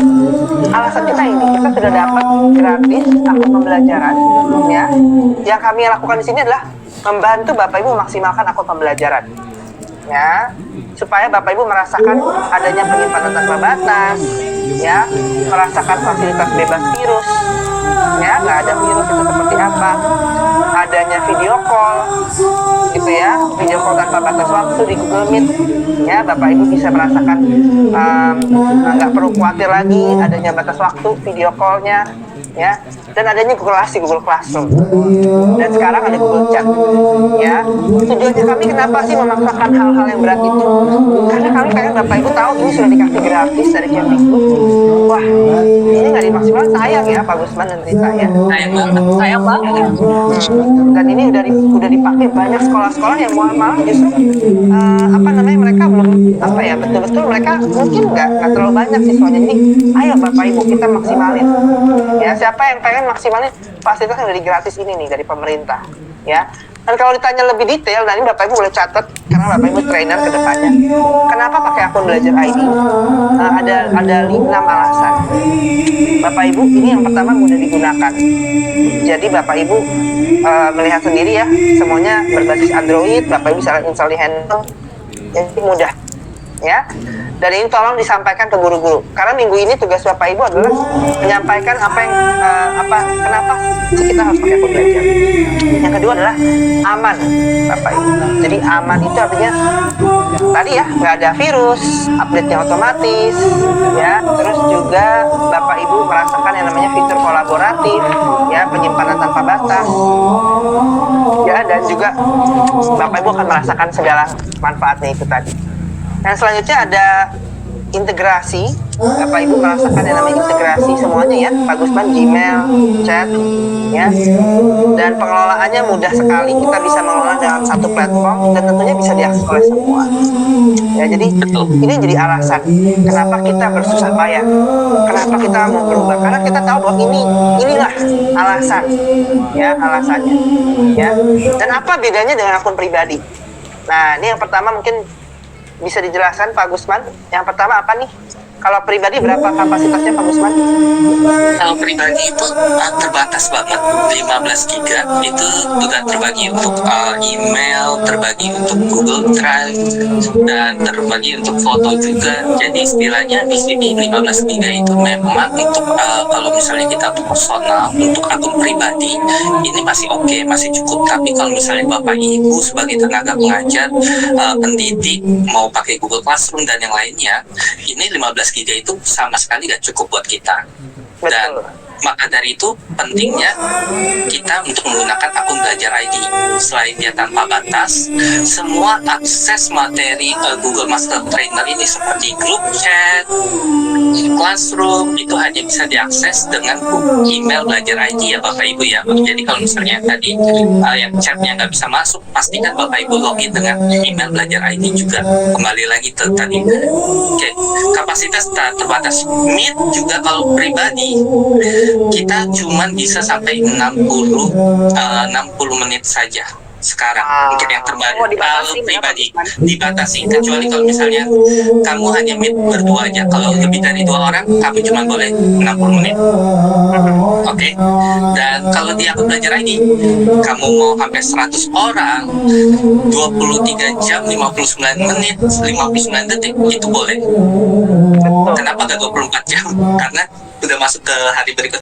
Alasan kita ini, kita sudah dapat gratis akun pembelajaran. Ya, yang kami lakukan di sini adalah membantu Bapak Ibu memaksimalkan akun pembelajaran. Ya, supaya Bapak Ibu merasakan adanya penyimpanan tanpa batas, ya, merasakan fasilitas bebas virus, ya, nggak ada virus itu seperti apa, adanya video call, gitu ya, video call tanpa batas waktu di Google Meet, ya, Bapak Ibu bisa merasakan nggak perlu khawatir lagi adanya batas waktu video callnya, ya, dan adanya Google Classroom, dan sekarang ada Google Chat, ya. tujuannya kami kenapa sih memaksakan hal-hal yang berat itu? Karena kami pengen Bapak Ibu tahu ini sudah dikasih gratis dari Kemdikbud. Wah, ini nggak dimaksimalkan, sayang ya Pak Gusman dan Rita ya. Sayang banget. Dan ini udah dipakai banyak sekolah-sekolah yang malah justru mereka belum betul-betul mereka mungkin nggak terlalu banyak siswanya. Jadi ayo Bapak Ibu kita maksimalin ya, siapa yang pengen maksimalin fasilitas yang dari gratis ini nih dari pemerintah ya. Dan kalau ditanya lebih detail, nanti Bapak Ibu boleh catat karena Bapak Ibu trainer ke depannya. Kenapa pakai akun Belajar ID? Ada 6 alasan. Bapak Ibu, ini yang pertama mudah digunakan. Jadi Bapak Ibu melihat sendiri ya, semuanya berbasis Android. Bapak Ibu bisa install di handphone, jadi mudah ya. Dan ini tolong disampaikan ke guru-guru karena minggu ini tugas Bapak Ibu adalah menyampaikan kenapa sih kita harus pakai akun belajar. Yang kedua adalah aman Bapak Ibu. Jadi aman itu artinya tadi ya, nggak ada virus, update-nya otomatis ya. Terus juga Bapak Ibu merasakan yang namanya fitur kolaboratif ya, penyimpanan tanpa batas ya, dan juga Bapak Ibu akan merasakan segala manfaatnya itu tadi. Dan selanjutnya ada integrasi. Bapak Ibu merasakan yang namanya integrasi semuanya ya, Pak Gusman, Gmail, chat ya. Dan pengelolaannya mudah sekali, kita bisa mengelola dalam satu platform dan tentunya bisa diakses oleh semua. Ya, jadi ini jadi alasan kenapa kita bersusah payah, kenapa kita mau berubah, karena kita tahu bahwa inilah alasan ya, alasannya ya. Dan apa bedanya dengan akun pribadi? Nah, ini yang pertama mungkin bisa dijelaskan Pak Gusman. Yang pertama apa nih? Kalau pribadi berapa kapasitasnya Pak Gusman? Kalau pribadi itu terbatas banget, 15 giga itu juga terbagi untuk email, terbagi untuk Google Drive, dan terbagi untuk foto juga. Jadi istilahnya di sini 15 giga itu memang untuk kalau misalnya kita untuk personal, untuk akun pribadi ini masih oke, masih cukup. Tapi kalau misalnya Bapak Ibu sebagai tenaga pengajar, pendidik mau pakai Google Classroom dan yang lainnya, ini 15 giga itu sama sekali gak cukup buat kita. Dan maka dari itu pentingnya kita untuk menggunakan akun Belajar ID. Selain dia tanpa batas, semua akses materi Google Master Trainer ini seperti grup chat, classroom itu hanya bisa diakses dengan email Belajar ID ya Bapak Ibu ya. Jadi kalau misalnya tadi yang chatnya nggak bisa masuk, pastikan Bapak Ibu login dengan email Belajar ID juga. Kembali lagi ke tadi. Oke, kapasitas terbatas. Meet juga kalau pribadi kita cuman bisa sampai 60 menit saja sekarang untuk yang terbaru. Kalau pribadi dibatasi, kecuali kalau misalnya kamu hanya meet berdua aja. Kalau lebih dari 2 orang, kamu cuma boleh 60 menit. Oke. Dan kalau di akun Belajar ID, kamu mau sampai 100 orang, 23 jam 59 menit 59 detik itu boleh. Kenapa gak 24 jam? Karena udah masuk ke hari berikut